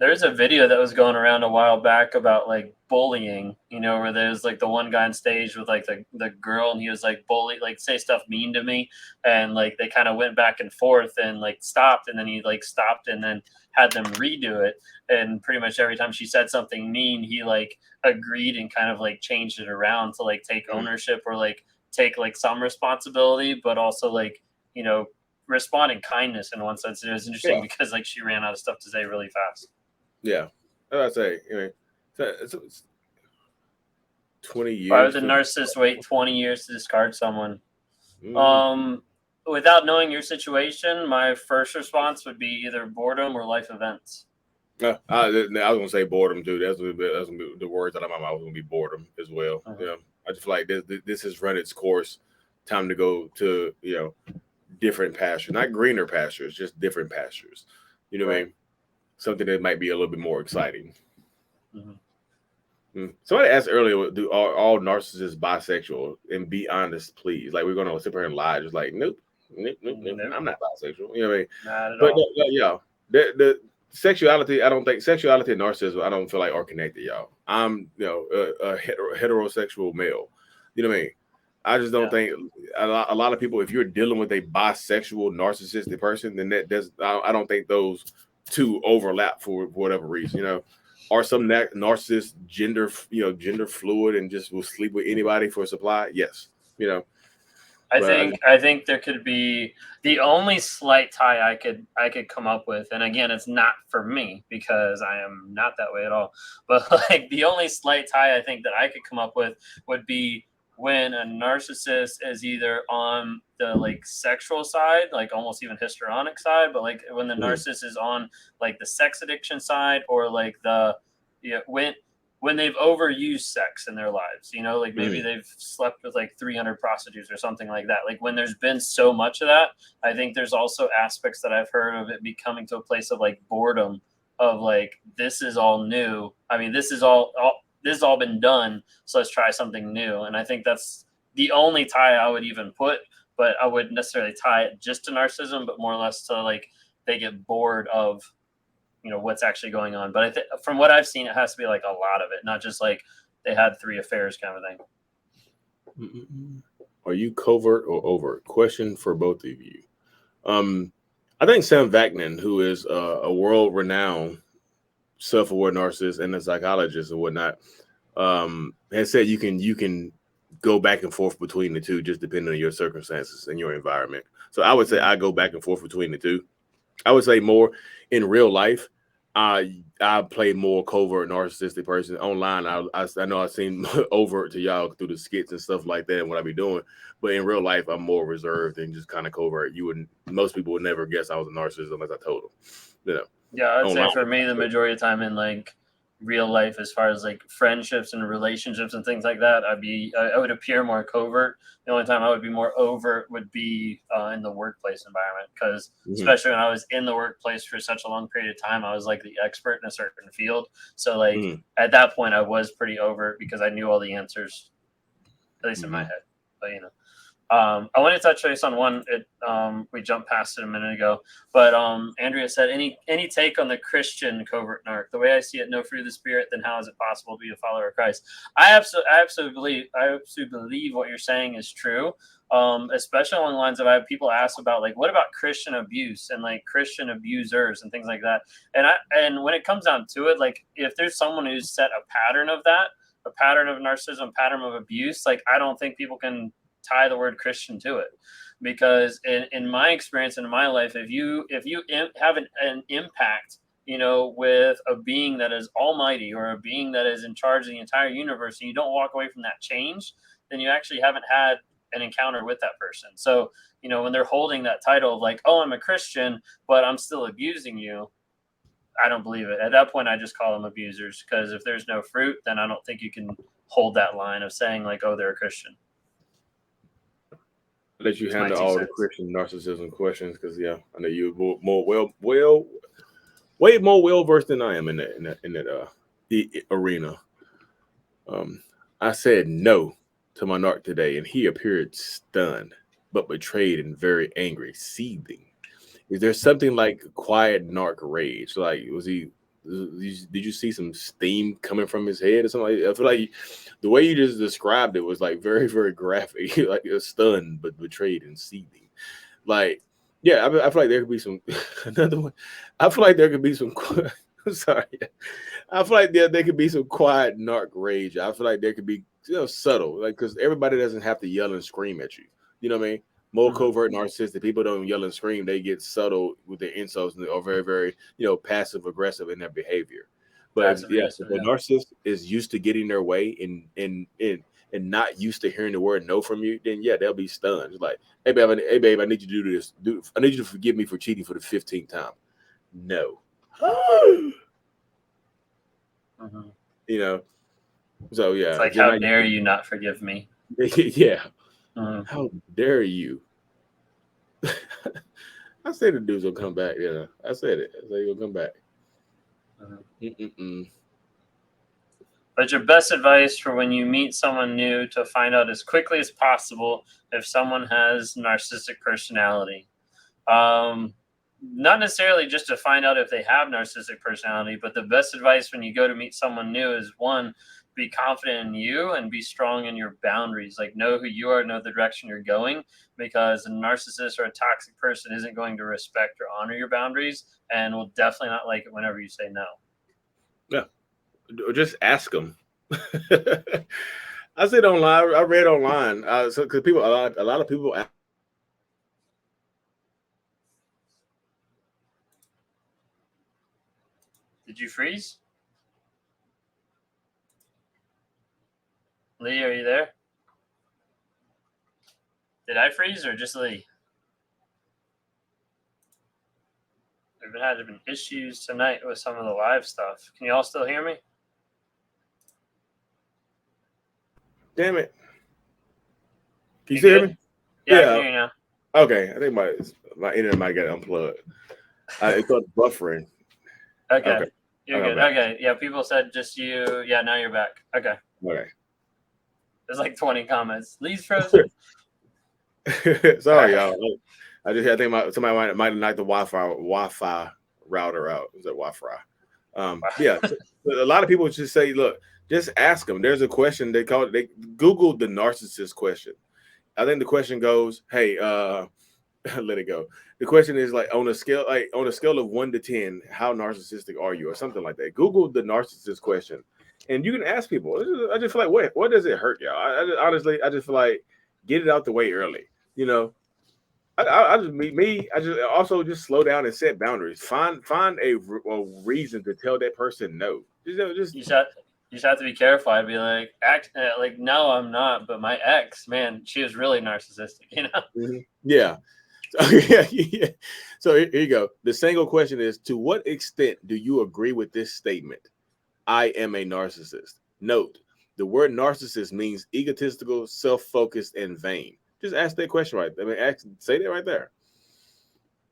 There's a video that was going around a while back about like bullying, you know, where there's like the one guy on stage with like the girl, and he was like bully, like say stuff mean to me, and like they kind of went back and forth and like stopped, and then he like stopped and then had them redo it, and pretty much every time she said something mean, he like agreed and kind of like changed it around to like take ownership or like take like some responsibility, but also like, you know, respond in kindness in one sense. It was interesting because like she ran out of stuff to say really fast. Yeah, as I say, you know, it's 20 years. Why would the narcissist wait 20 years to discard someone? Without knowing your situation, my first response would be either boredom or life events. I was gonna say boredom too. That's the words out of my mouth. Gonna be boredom as well. Yeah, I just feel like this has run its course. Time to go to, you know, different pastures, not greener pastures, just different pastures. You know what I mean? Something that might be a little bit more exciting. Somebody asked earlier, are all narcissists bisexual? And be honest, please. Like, we're gonna sit here and lie, just like, nope. I'm not bisexual. You know what I mean? Not at all. Yeah, the sexuality, I don't think sexuality and narcissism, I don't feel like are connected, y'all. I'm, you know, a heterosexual male. You know what I mean? I just don't think a lot of people, if you're dealing with a bisexual narcissistic person, then I don't think those two overlap for whatever reason. You know, are some narcissists gender fluid and just will sleep with anybody for supply? Yes, you know. I think there could be the only slight tie I could come up with, and again, it's not for me because I am not that way at all. But like the only slight tie I think that I could come up with would be when a narcissist is either on the like sexual side, like almost even histrionic side, but like when the narcissist is on like the sex addiction side, or like the when they've overused sex in their lives, you know, like maybe they've slept with like 300 prostitutes or something like that. Like when there's been so much of that, I think there's also aspects that I've heard of it becoming to a place of like boredom of like, this is all new. I mean, this has all been done, so let's try something new. And I think that's the only tie I would even put, but I wouldn't necessarily tie it just to narcissism, but more or less to like they get bored of, you know, what's actually going on. But I think from what I've seen, it has to be like a lot of it, not just like they had 3 affairs kind of thing. Are you covert or overt? Question for both of you. I think Sam Vaknin, who is a world-renowned self-aware narcissist and a psychologist and whatnot, has said you can go back and forth between the two, just depending on your circumstances and your environment. So I would say I go back and forth between the two. I would say more in real life, I play more covert narcissistic person. Online, I know I've seen overt to y'all through the skits and stuff like that and what I be doing. But in real life, I'm more reserved and just kind of covert. Most people would never guess I was a narcissist unless I told them. You know. Yeah, I'd say for me, the majority of the time in like real life, as far as like friendships and relationships and things like that, I would appear more covert. The only time I would be more overt would be in the workplace environment, because especially when I was in the workplace for such a long period of time, I was like the expert in a certain field. So like at that point, I was pretty overt because I knew all the answers, at least in my head. But you know. I want to touch base on one. We jumped past it a minute ago, but Andrea said, any take on the Christian covert narc? The way I see it, no fruit of the spirit, then how is it possible to be a follower of Christ? I absolutely believe what you're saying is true. Especially along the lines of, I have people ask about like, what about Christian abuse and like Christian abusers and things like that. And when it comes down to it, like if there's someone who's set a pattern of that, a pattern of narcissism, pattern of abuse, like I don't think people can tie the word Christian to it, because in my experience in my life, if you have an impact, you know, with a being that is almighty or a being that is in charge of the entire universe, and you don't walk away from that change, then you actually haven't had an encounter with that person. So, you know, when they're holding that title of like, oh, I'm a Christian, but I'm still abusing you, I don't believe it. At that point, I just call them abusers, because if there's no fruit, then I don't think you can hold that line of saying like, oh, they're a Christian. Let you handle all the Christian narcissism questions, because I know you're way more well versed than I am in that arena. I said no to my narc today, and he appeared stunned, but betrayed and very angry, seething. Is there something like quiet narc rage? Like, was he Did you see some steam coming from his head or something? I feel like the way you just described it was like very, very graphic. Like you're stunned but betrayed and seething. Like, yeah, I feel like there could be some another one. I feel like there could be some. I'm sorry. I feel like there could be some quiet narc rage. I feel like there could be subtle, like because everybody doesn't have to yell and scream at you. You know what I mean? More covert narcissistic people don't yell and scream. They get subtle with their insults and are very, very passive aggressive in their behavior. But if, Passive aggressive, if a narcissist is used to getting their way and not used to hearing the word no from you, then yeah, they'll be stunned. It's like, hey babe, I need you to do this. I need you to forgive me for cheating for the 15th time. No. So yeah, it's like, how dare you not forgive me? Yeah. How dare you? I said the dudes will come back. Yeah, I said it. I said he'll come back. But your best advice for when you meet someone new to find out as quickly as possible if someone has narcissistic personality. Not necessarily just to find out if they have narcissistic personality, but the best advice when you go to meet someone new is, one, be confident in you and be strong in your boundaries. Like, know who you are, know the direction you're going, because a narcissist or a toxic person isn't going to respect or honor your boundaries and will definitely not like it whenever you say no. Yeah. Or just ask them. I said online. I read online. So because a lot of people. Did you freeze? Lee, are you there? Did I freeze or just Lee? We've been issues tonight with some of the live stuff. Can you all still hear me? Damn it. Can you still hear me? Yeah, I can hear you now. Okay. I think my internet might get unplugged. It started buffering. Okay. You're good. Back. Okay. Yeah, people said just you. Yeah, now you're back. Okay. There's like 20 comments. Lee's frozen. Sorry, y'all. I think somebody might have knocked the Wi-Fi router out. Is that Wi-Fi? Yeah. So a lot of people just say, look, just ask them. There's a question they Googled the narcissist question. I think the question goes, hey, let it go. The question is like on a scale of 1 to 10, how narcissistic are you, or something like that. Google the narcissist question, and you can ask people. I just feel like, what does it hurt y'all? Honestly, I just feel like get it out the way early. I just also just slow down and set boundaries. Find a reason to tell that person no. Just you just have to be careful. I'd be like, no, I'm not. But my ex, man, she was really narcissistic. Yeah. Yeah. So here you go. The single question is, to what extent do you agree with this statement? I am a narcissist. Note, the word narcissist means egotistical, self-focused, and vain. Just ask that question right. Say that right there.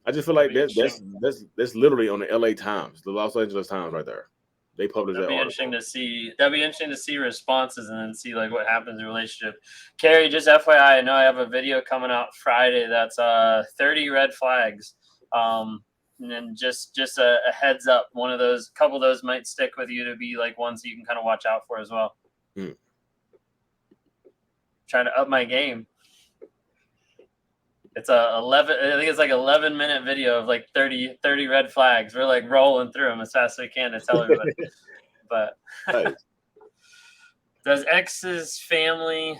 I just feel like that's literally on the LA Times, the Los Angeles Times right there. They published that. That'd be interesting to see responses and then see like what happens in the relationship. Carrie, just FYI, I know I have a video coming out Friday that's 30 red flags. And then just a heads up, couple of those might stick with you to be like ones that you can kind of watch out for as well. Trying to up my game. It's I think it's like 11-minute video of like 30 red flags. We're like rolling through them as fast as we can to tell everybody. But does ex's family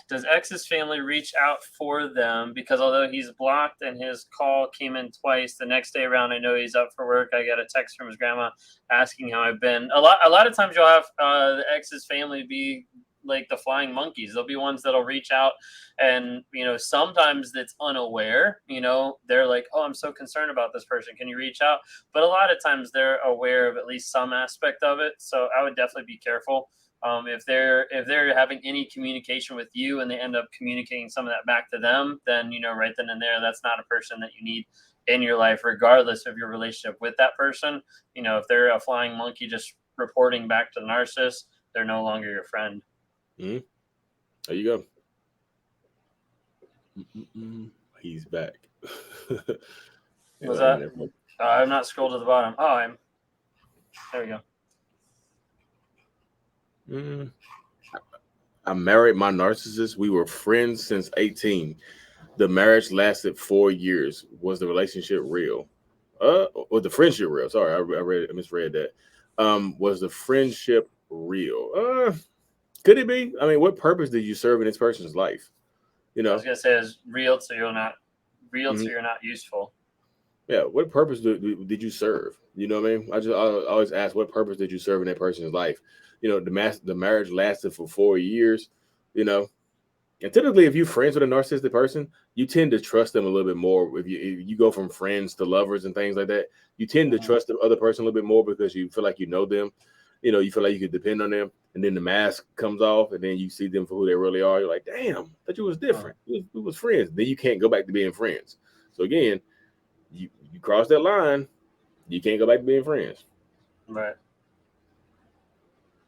reach out for them? Because although he's blocked and his call came in twice, the next day around I know he's up for work. I got a text from his grandma asking how I've been. A lot of times you'll have the ex's family be like the flying monkeys. There'll be ones that'll reach out and sometimes it's unaware. They're like, oh, I'm so concerned about this person, can you reach out? But a lot of times they're aware of at least some aspect of it. So I would definitely be careful. If they're having any communication with you and they end up communicating some of that back to them, then right then and there, that's not a person that you need in your life, regardless of your relationship with that person. If they're a flying monkey just reporting back to the narcissist, they're no longer your friend. There you go. He's back. Was that? I'm not scrolled to the bottom. Oh, there we go. Mm, I married my narcissist. We were friends since 18. The marriage lasted 4 years. Was the relationship real? Was the friendship real? Sorry, I misread that. Was the friendship real? Could it be? I mean, what purpose did you serve in this person's life? You I was know, gonna say is real, so Mhm. you're not useful. Yeah. What purpose did you serve? You know what I mean? I always ask, what purpose did you serve in that person's life? The marriage lasted for 4 years. You know, and typically, if you're friends with a narcissistic person, you tend to trust them a little bit more. If you go from friends to lovers and things like that, you tend to Mhm. trust the other person a little bit more because you feel like you know them. You feel like you could depend on them. And then the mask comes off, and then you see them for who they really are. You're like, damn, I thought you was different. We was friends. Then you can't go back to being friends. So again, you cross that line, you can't go back to being friends. Right.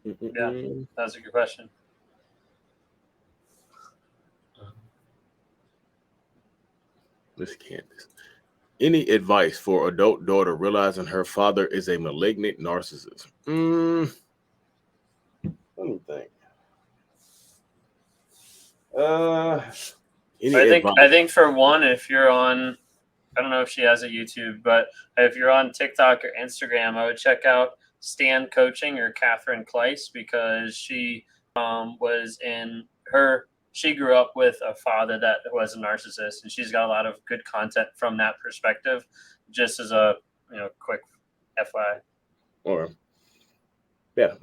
Yeah, Mm-mm-mm. that's a good question. Miss Candace. Any advice for adult daughter realizing her father is a malignant narcissist? Let me think. Uh, any I advice? think for one, if you're on, I don't know if she has a YouTube, but if you're on TikTok or Instagram, I would check out Stan Coaching or Catherine Kleiss, because she was in her. She grew up with a father that was a narcissist, and she's got a lot of good content from that perspective. Just as a quick FYI. Or yeah,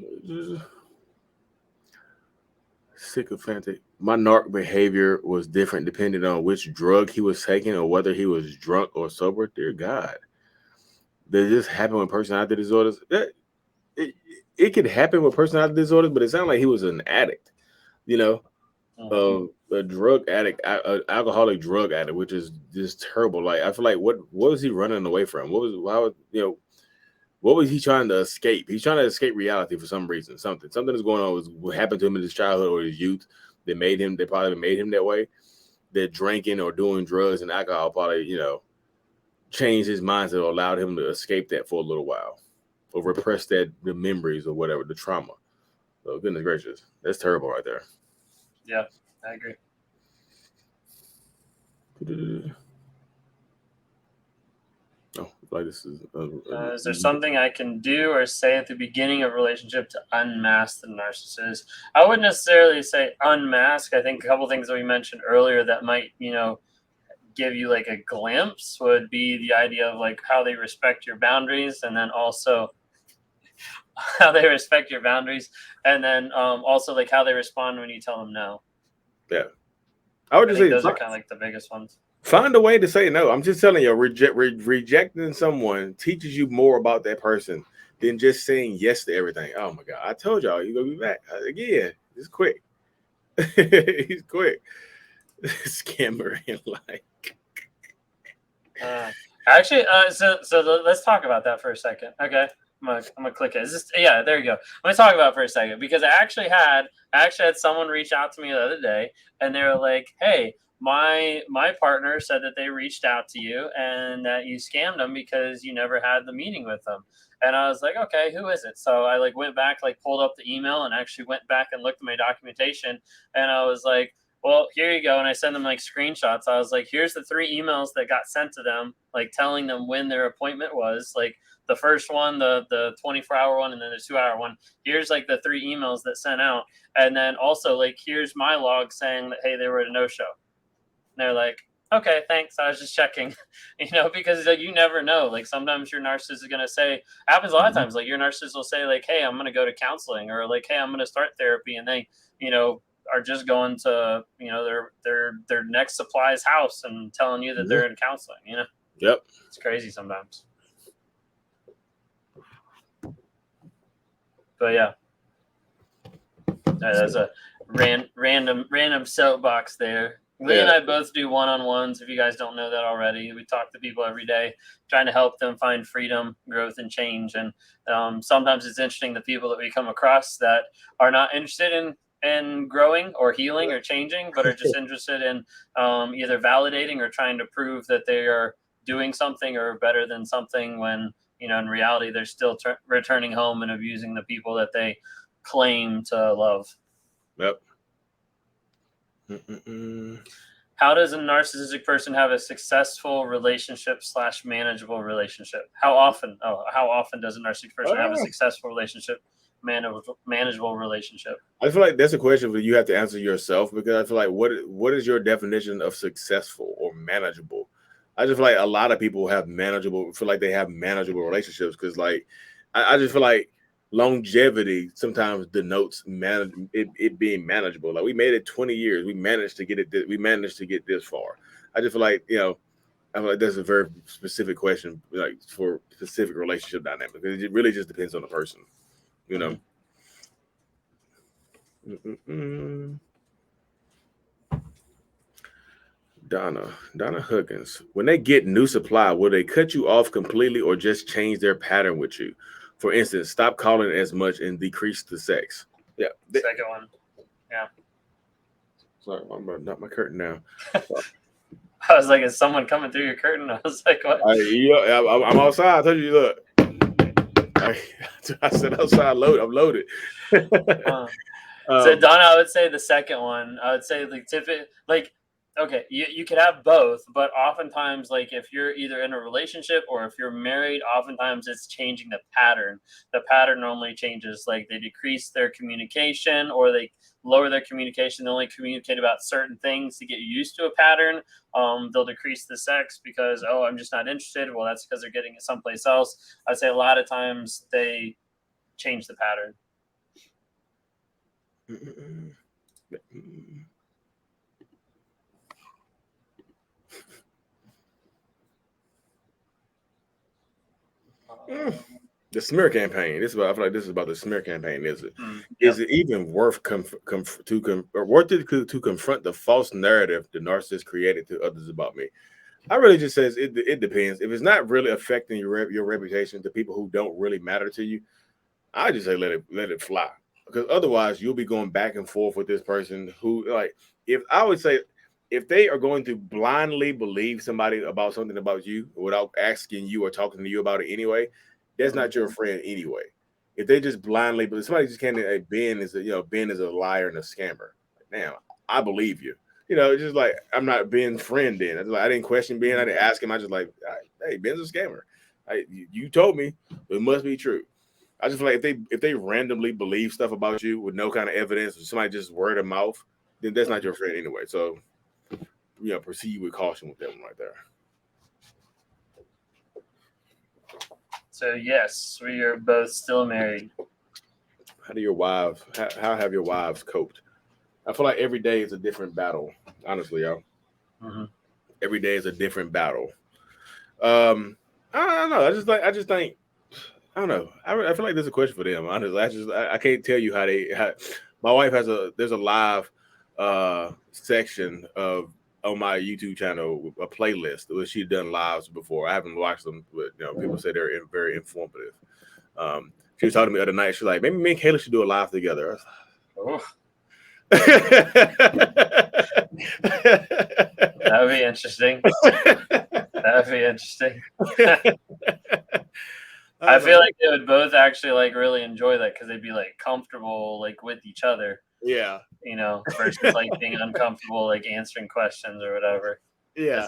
sycophantic. My narc behavior was different depending on which drug he was taking or whether he was drunk or sober. Dear God, does this happen with personality disorders? It, it could happen with personality disorders, but it sounded like he was an addict. You know, Mm-hmm. a drug addict, an alcoholic drug addict, which is just terrible. Like I feel like what was he running away from? What was he trying to escape? He's trying to escape reality for some reason. Something is going on with what happened to him in his childhood or his youth that probably made him that way. That drinking or doing drugs and alcohol probably changed his mindset or allowed him to escape that for a little while or repress the memories or whatever, the trauma. So goodness gracious, that's terrible right there. Yeah, I agree. Oh, like this is Is there something I can do or say at the beginning of a relationship to unmask the narcissist? I wouldn't necessarily say unmask. I think a couple things that we mentioned earlier that might, give you like a glimpse would be the idea of like how they respect your boundaries, and then also how they respect your boundaries, and then also like how they respond when you tell them no. yeah. I would I just think say those are kind of like the biggest ones. find a way to say no. I'm just telling you, rejecting someone teaches you more about that person than just saying yes to everything. Oh my god, I told y'all you're gonna be back again. It's quick. He's quick. Scammer and like. Uh, actually, let's talk about that for a second. Okay, I'm gonna click it. Is this, yeah, there you go. Let me talk about it for a second, because I actually had someone reach out to me the other day, and they were like, "Hey, my partner said that they reached out to you and that you scammed them because you never had the meeting with them." And I was like, "Okay, who is it?" So I like went back, like pulled up the email, and actually went back and looked at my documentation, and I was like, well, here you go. And I send them like screenshots. I was like, here's the 3 emails that got sent to them, like telling them when their appointment was. Like the first one, the 24-hour one, and then the 2 hour one. Here's like the 3 emails that sent out. And then also like here's my log saying that, hey, they were at a no-show. And they're like, okay, thanks. I was just checking, because like, you never know. Like sometimes your narcissist is gonna say, happens a lot of times. Like your narcissist will say, like, hey, I'm gonna go to counseling, or like, hey, I'm gonna start therapy, and they, are just going to, their next supplies house and telling you that Mhm. they're in counseling. Yep. It's crazy sometimes. But yeah, that's a random soapbox there. Lee and Yeah. I both do one-on-ones. If you guys don't know that already, we talk to people every day, trying to help them find freedom, growth, and change. And sometimes it's interesting the people that we come across that are not interested in growing or healing or changing, but are just interested in either validating or trying to prove that they are doing something or better than something, when in reality they're still returning home and abusing the people that they claim to love. Yep. How does a narcissistic person have a successful relationship / manageable relationship? How often does a narcissistic person have a successful relationship, manageable relationship? I feel like that's a question that you have to answer yourself, because I feel like what is your definition of successful or manageable? I just feel like a lot of people feel like they have manageable relationships, because like I just feel like longevity sometimes denotes it being manageable. Like we made it 20 years, we managed to get this far. I just feel like, I feel like that's a very specific question, like for specific relationship dynamic, because it really just depends on the person, you know. Donna Huggins. When they get new supply, will they cut you off completely or just change their pattern with you? For instance, stop calling as much and decrease the sex. Yeah. Second one. Yeah. Sorry, I'm gonna knock my curtain down. I was like, is someone coming through your curtain? I was like, what? I'm outside. I told you, look. I said outside, load. I'm loaded. So Donna, I would say the second one. I would say okay, you could have both, but oftentimes, like if you're either in a relationship or if you're married, oftentimes it's changing the pattern. The pattern normally changes, like they decrease their communication or they lower their communication. They only communicate about certain things to get used to a pattern. They'll decrease the sex because, oh, I'm just not interested. Well, that's because they're getting it someplace else. I'd say a lot of times they change the pattern. The smear campaign. I feel like this is about the smear campaign. Is it? Is it even worth to confront the false narrative the narcissist created to others about me? I really just says it depends. If it's not really affecting your reputation to people who don't really matter to you, I just say let it fly. Because otherwise you'll be going back and forth with this person who, like, if they are going to blindly believe somebody about something about you without asking you or talking to you about it anyway, that's not your friend anyway. If they just blindly, but somebody just can't, hey, Ben is a liar and a scammer. Damn, I believe you. It's just like, I'm not Ben's friend then. I didn't question Ben. I didn't ask him. I just like, hey, Ben's a scammer. You told me, it must be true. I just feel like if they randomly believe stuff about you with no kind of evidence, or somebody just word of mouth, then that's not your friend anyway. So, proceed with caution with that one right there. So yes, we are both still married. How have your wives coped? I feel like every day is a different battle. Honestly, y'all. Mm-hmm. Every day is a different battle. I don't know. I just think. I don't know. I feel like there's a question for them. Honestly, I can't tell you how my wife there's a live section on my YouTube channel, a playlist where she's done lives before. I haven't watched them, but people say they're very informative. She was talking to me the other night. She's like, maybe me and Kayla should do a live together. That would be interesting. I feel like they would both actually like really enjoy that because they'd be like comfortable like with each other. Yeah. Versus like being uncomfortable like answering questions or whatever. Yeah.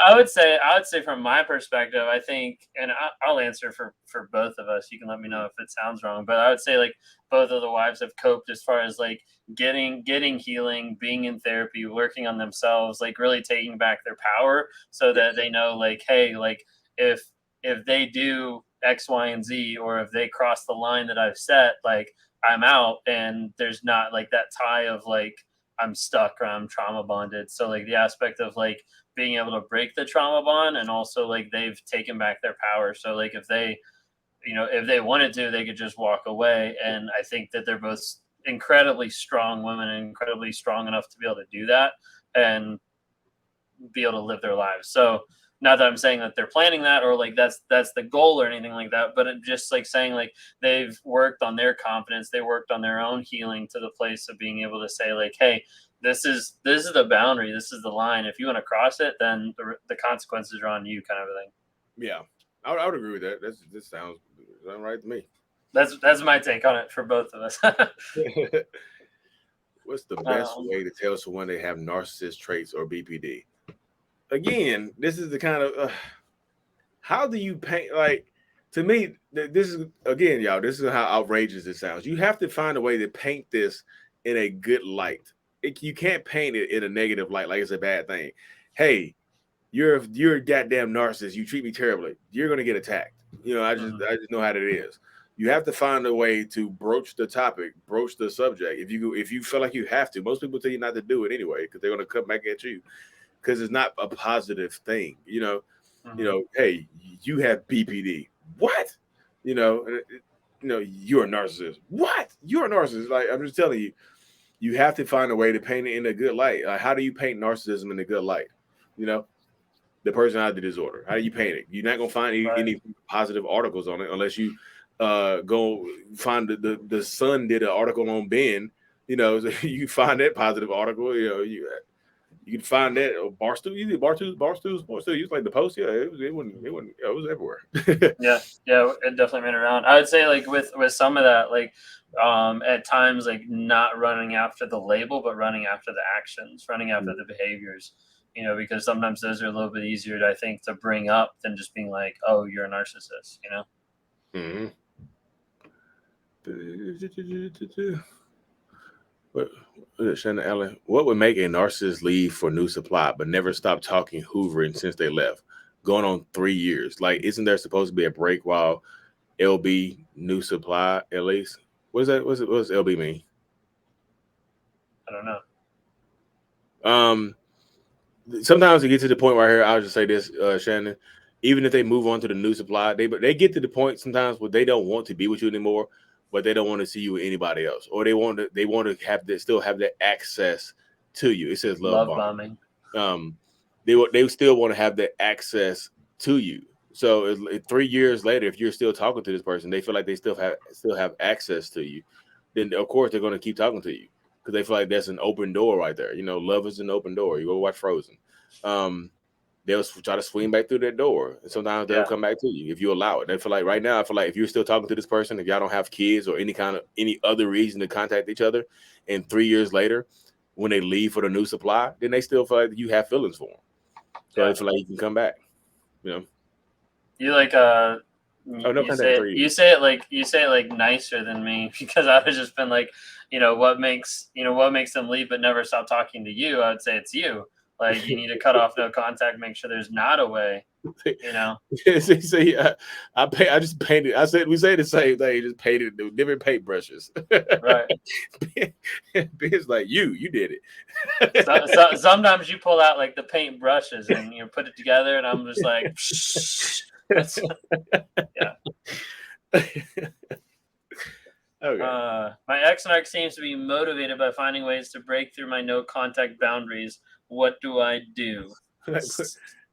I would say from my perspective, I think, and I'll answer for both of us. You can let me know if it sounds wrong, but I would say like both of the wives have coped as far as like getting healing, being in therapy, working on themselves, like really taking back their power so that they know like, hey, like if they do X, Y, and Z, or if they cross the line that I've set, like I'm out, and there's not like that tie of like I'm stuck or I'm trauma bonded. So like the aspect of like being able to break the trauma bond, and also like they've taken back their power. So like if they wanted to, they could just walk away. And I think that they're both incredibly strong women and incredibly strong enough to be able to do that and be able to live their lives. So not that I'm saying that they're planning that or like that's the goal or anything like that, but it's just like saying like they've worked on their confidence, they worked on their own healing to the place of being able to say like, hey, this is the boundary, this is the line. If you want to cross it, then the consequences are on you, kind of a thing. Yeah, I would agree with that. This sounds right to me. That's my take on it for both of us. What's the best way to tell someone they have narcissist traits or BPD? Again, this is the kind of how do you paint? Like, to me, this is again, y'all. This is how outrageous it sounds. You have to find a way to paint this in a good light. You can't paint it in a negative light, like it's a bad thing. Hey, you're a goddamn narcissist. You treat me terribly. You're gonna get attacked. You know, I just know how it is. You have to find a way to broach the topic, broach the subject. If you feel like you have to, most people tell you not to do it anyway because they're gonna come back at you because it's not a positive thing. You know, hey, you have BPD. What? You know, you're a narcissist. What? You're a narcissist. Like, I'm just telling you, you have to find a way to paint it in a good light. Like, how do you paint narcissism in a good light? You know, the personality disorder. How do you paint it? You're not gonna find any positive articles on it unless you go find the Sun did an article on Ben. You know, so you find that positive article. You know, you can find that Barstool. You did Barstool Sports. You like the Post. Yeah, it was everywhere. yeah, it definitely went around. I would say like with some of that, like at times like not running after the label, but running after the actions, running after the behaviors. You know, because sometimes those are a little bit easier, I think, to bring up than just being like, "Oh, you're a narcissist." You know. Mm-hmm. Shannon Allen, what would make a narcissist leave for new supply but never stop talking hoovering since they left? Going on 3 years. Like, isn't there supposed to be a break while LB new supply at least? What is that? What does LB mean? I don't know. Sometimes it gets to the point right here. I'll just say this, Shannon. Even if they move on to the new supply, they get to the point sometimes where they don't want to be with you anymore, but they don't want to see you with anybody else, or they want to have that still have that access to you. It says love bombing. They still want to have that access to you. So 3 years later, if you're still talking to this person, they feel like they still have access to you. Then of course they're going to keep talking to you because they feel like that's an open door right there. You know, love is an open door. You go watch Frozen. They'll try to swing back through that door. And sometimes they'll come back to you if you allow it. They feel like right now, I feel like if you're still talking to this person, if y'all don't have kids or any other reason to contact each other, and 3 years later, when they leave for the new supply, then they still feel like you have feelings for them. So they feel like you can come back. You know. You like you say it like nicer than me because I would just been like, what makes them leave but never stop talking to you. I would say it's you. Like, you need to cut off no contact, make sure there's not a way, you know. See, I just painted. We say the same thing, just painted different paint brushes. Right. It's like you did it. So sometimes you pull out like the paint brushes and put it together, and I'm just like, yeah. Okay. My ex-narc seems to be motivated by finding ways to break through my no contact boundaries. What do I do?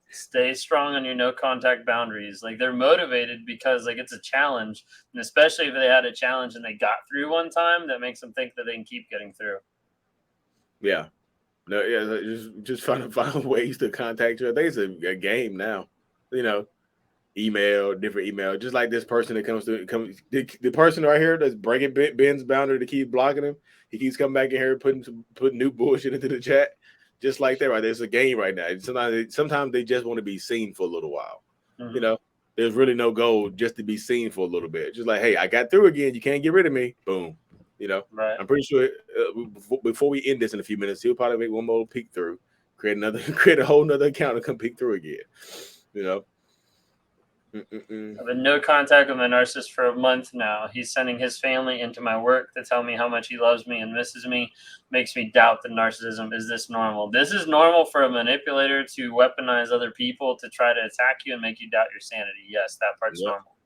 Stay strong on your no contact boundaries. Like, they're motivated because like it's a challenge, and especially if they had a challenge and they got through one time, that makes them think that they can keep getting through. Yeah. No, yeah, just find ways to contact you. I think it's a game now. You know, different email, just like this person that comes the person right here that's breaking Ben's boundary to keep blocking him. He keeps coming back in here putting new bullshit into the chat, just like that. Right, there's a game right now. Sometimes they just want to be seen for a little while. Mm-hmm. You know, there's really no goal just to be seen for a little bit. Just like, hey, I got through again. You can't get rid of me. Boom. You know, right. I'm pretty sure before we end this in a few minutes, he'll probably make one more peek through, create a whole nother account and come peek through again. You know. I've been no contact with my narcissist for a month now. He's sending his family into my work to tell me how much he loves me and misses me. Makes me doubt the narcissism. Is this normal? This is normal for a manipulator to weaponize other people to try to attack you and make you doubt your sanity. Yes, that part's normal.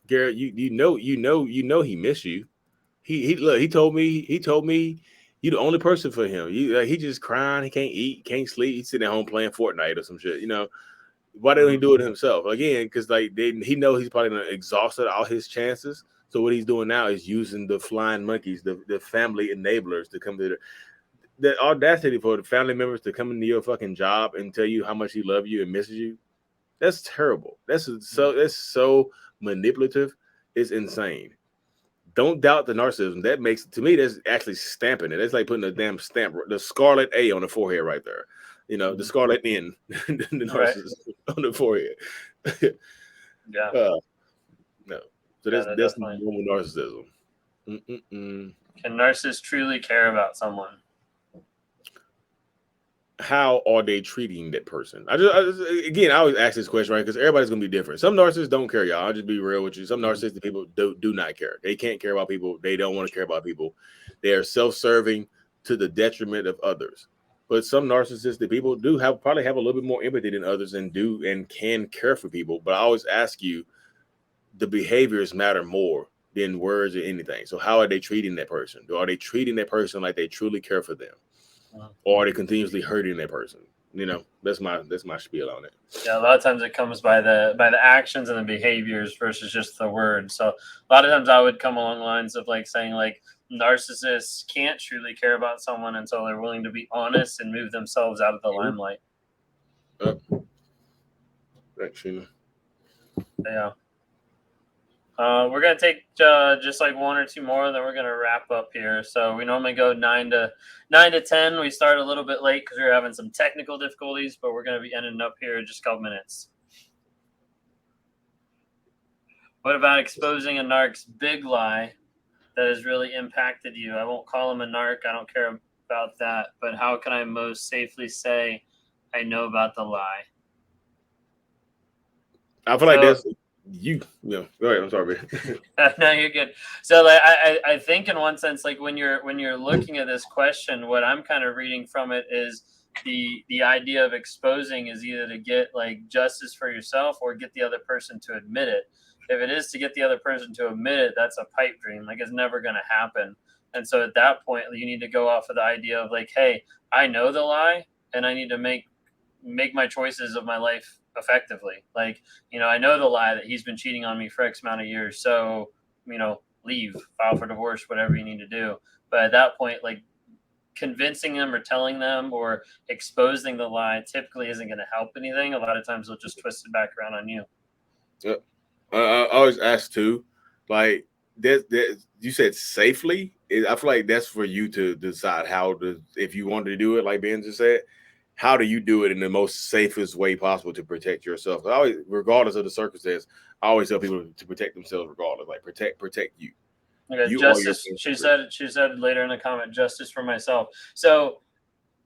Garrett, you know he missed you. He told me you're the only person for him. He just crying. He can't eat, can't sleep. He's sitting at home playing Fortnite or some shit. You know. Why don't he do it himself? Again, because he knows he's probably gonna exhausted all his chances. So what he's doing now is using the flying monkeys, the family enablers to come to the audacity for the family members to come into your fucking job and tell you how much he loves you and misses you. That's terrible. That's so manipulative. It's insane. Don't doubt the narcissism. That makes, to me, that's actually stamping it. It's like putting a damn stamp, the scarlet A on the forehead right there. You know, the scarlet N, the Right. narcissist on the forehead. Yeah. No. So Yeah, that's definitely. normal narcissism. Mm-mm-mm. Can narcissists truly care about someone? How are they treating that person? Again, I always ask this question, right? Because everybody's gonna be different. Some narcissists don't care, y'all. I'll just be real with you. Some narcissistic people do not care. They can't care about people. They don't want to care about people. They are self-serving to the detriment of others. But some narcissistic people do probably have a little bit more empathy than others and can care for people. But I always ask you, the behaviors matter more than words or anything. So how are they treating that person? Are they treating that person like they truly care for them? Or are they continuously hurting that person? You know, that's my spiel on it. Yeah, a lot of times it comes by the actions and the behaviors versus just the words. So a lot of times I would come along the lines of like saying like narcissists can't truly care about someone until they're willing to be honest and move themselves out of the limelight. Right, Sheena. Yeah. We're gonna take just like one or two more, and then we're gonna wrap up here. So we normally go 9 to 10. We start a little bit late because we're having some technical difficulties, but we're gonna be ending up here in just a couple minutes. What about exposing a narc's big lie that has really impacted you? I won't call him a narc. I don't care about that. But how can I most safely say I know about the lie? I feel like that's you. Yeah, go ahead. I'm sorry. No, you're good. So like, I think in one sense, like when you're looking at this question, what I'm kind of reading from it is the idea of exposing is either to get like justice for yourself or get the other person to admit it. If it is to get the other person to admit it, that's a pipe dream. Like it's never going to happen. And so at that point, you need to go off of the idea of like, hey, I know the lie, and I need to make my choices of my life effectively. Like, I know the lie that he's been cheating on me for X amount of years. So, leave, file for divorce, whatever you need to do. But at that point, like convincing them or telling them or exposing the lie typically isn't going to help anything. A lot of times they'll just twist it back around on you. I always ask too, like that you said safely. I feel like that's for you to decide if you want to do it, like Ben just said. How do you do it in the most safest way possible to protect yourself? I always, regardless of the circumstance, I always tell people to protect themselves regardless. Like protect you. Okay, You justice. She said later in a comment, justice for myself. So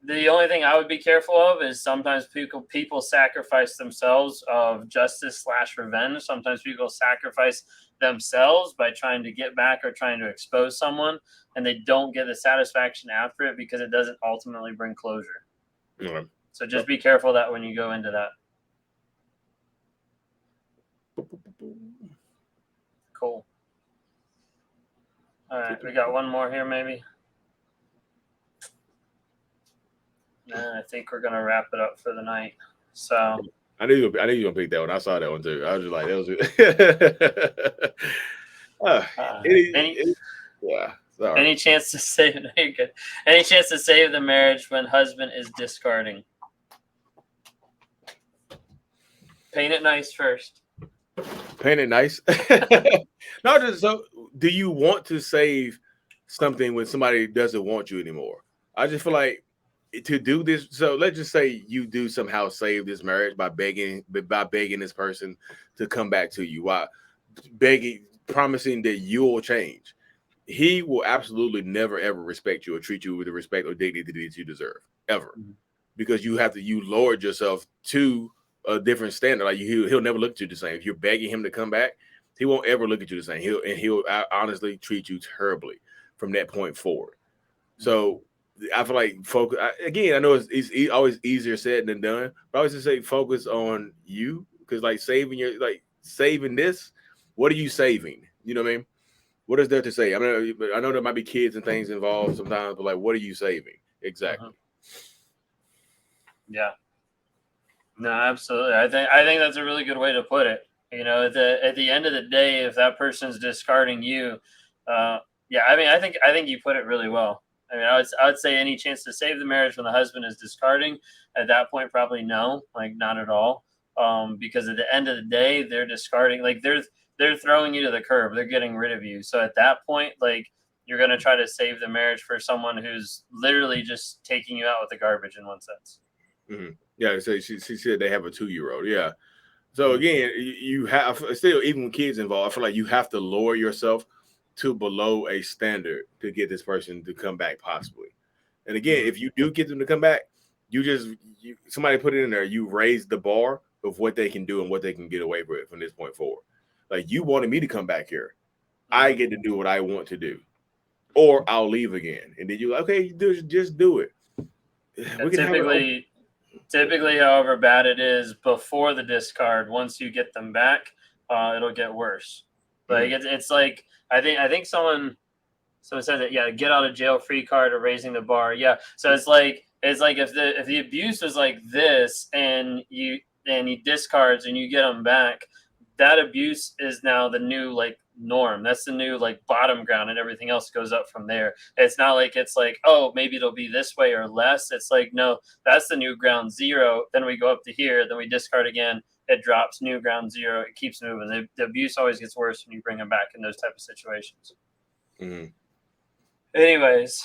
the only thing I would be careful of is sometimes people sacrifice themselves of justice / revenge. Sometimes people sacrifice themselves by trying to get back or trying to expose someone, and they don't get the satisfaction after it because it doesn't ultimately bring closure. Okay. So just be careful that when you go into that. Cool. All right, we got one more here, maybe. And I think we're gonna wrap it up for the night. So I knew you gonna pick that one. I saw that one too. I was just like, that was yeah. Sorry. Any chance to save? No, you're good. Any chance to save the marriage when husband is discarding? Paint it nice first. Paint it nice. No, just so. Do you want to save something when somebody doesn't want you anymore? I just feel like to do this. So let's just say you do somehow save this marriage by begging this person to come back to you. Why promising that you'll change. He will absolutely never ever respect you or treat you with the respect or dignity that you deserve ever, because you lowered yourself to a different standard. Like he'll never look at you the same. If you're begging him to come back, he won't ever look at you the same. He'll honestly treat you terribly from that point forward. So I feel like focus again. I know it's always easier said than done, but I always just say focus on you, because like saving this. What are you saving? You know what I mean? What is there to say? I mean, I know there might be kids and things involved sometimes, but like, what are you saving exactly? Yeah. No, absolutely. I think that's a really good way to put it. At the end of the day, if that person's discarding you, yeah, I mean, I think you put it really well. I mean, I would say any chance to save the marriage when the husband is discarding, at that point, probably no, like not at all. Because at the end of the day, they're discarding. Like they're throwing you to the curb. They're getting rid of you. So at that point, like, you're going to try to save the marriage for someone who's literally just taking you out with the garbage in one sense. Mm-hmm. Yeah, so she said they have a 2-year-old. Yeah. So again, you have still, even with kids involved, I feel like you have to lower yourself to below a standard to get this person to come back possibly. And again, if you do get them to come back, somebody put it in there, you raise the bar of what they can do and what they can get away with from this point forward. Like, you wanted me to come back here. I get to do what I want to do. Or I'll leave again. And then you're like, okay, just do it. We can typically, however bad it is before the discard, once you get them back, it'll get worse. Like it's like I think someone said that, yeah, get out of jail free card or raising the bar. Yeah. So it's like if the abuse was like this and he discards and you get them back, that abuse is now the new like norm. That's the new like bottom ground, and everything else goes up from there. It's not like it's like, oh, maybe it'll be this way or less. It's like, no, that's the new ground zero. Then we go up to here, then we discard again. It drops, new ground zero. It keeps moving. The abuse always gets worse when you bring them back in those type of situations. Anyways,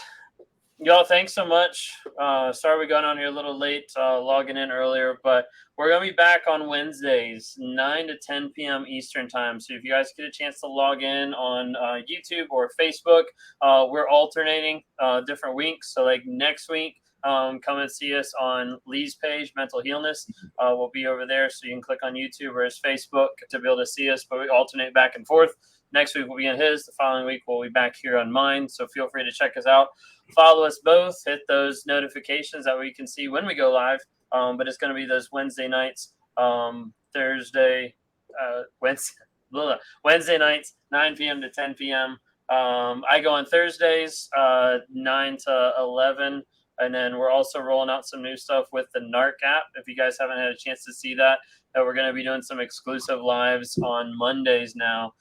y'all, thanks so much. Sorry we got on here a little late, logging in earlier, but we're going to be back on Wednesdays, 9 to 10 p.m. Eastern time. So if you guys get a chance to log in on YouTube or Facebook, we're alternating different weeks. So like next week, come and see us on Lee's page, Mental Healness. We'll be over there, so you can click on YouTube or his Facebook to be able to see us, but we alternate back and forth. Next week we'll be in his. The following week we'll be back here on mine. So feel free to check us out. Follow us both. Hit those notifications that we can see when we go live. But it's going to be those Wednesday nights, Wednesday nights, 9 p.m. to 10 p.m. I go on Thursdays, 9 to 11. And then we're also rolling out some new stuff with the Narc app. If you guys haven't had a chance to see that, we're going to be doing some exclusive lives on Mondays now,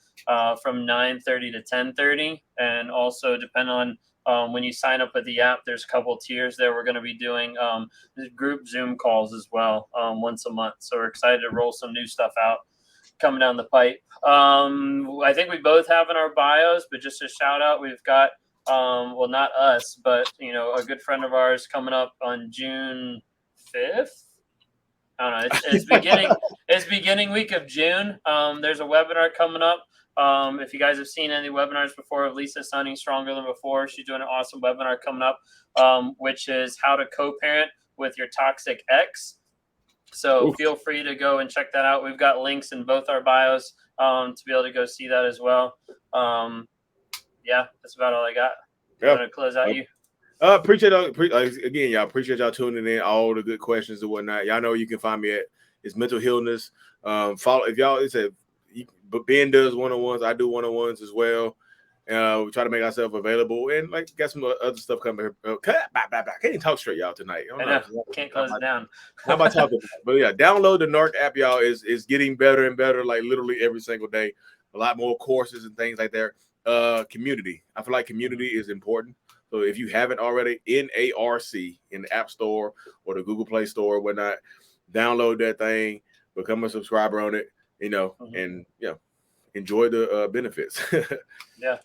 from 9:30 to 10:30. And also, depending on when you sign up with the app, there's a couple tiers there. We're going to be doing group Zoom calls as well, once a month. So we're excited to roll some new stuff out coming down the pipe. I think we both have in our bios, but just a shout out, we've got, well, not us, but a good friend of ours coming up on June 5th. I don't know. It's beginning week of June. There's a webinar coming up. If you guys have seen any webinars before of Lisa Sounding Stronger Than Before, she's doing an awesome webinar coming up, which is how to co-parent with your toxic ex. So feel free to go and check that out. We've got links in both our bios to be able to go see that as well. Yeah, that's about all I got. I'm going to close out you. Appreciate again, y'all. Appreciate y'all tuning in, all the good questions and whatnot. Y'all know you can find me at it's Mental Healness. Follow if y'all. But Ben does one-on-ones. I do one-on-ones as well. We try to make ourselves available, and like got some other stuff coming. I can't even talk straight, y'all, tonight. I know. Can't close it down. How about talking? But yeah, download the Narc app, y'all. Is getting better and better, like literally every single day. A lot more courses and things like that. Community. I feel like community is important. So if you haven't already, NARC in the App Store or the Google Play Store or whatnot, download that thing, become a subscriber on it, and enjoy the benefits. Yeah.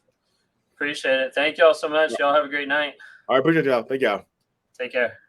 Appreciate it. Thank y'all so much. Y'all have a great night. All right, appreciate y'all. Thank y'all. Take care.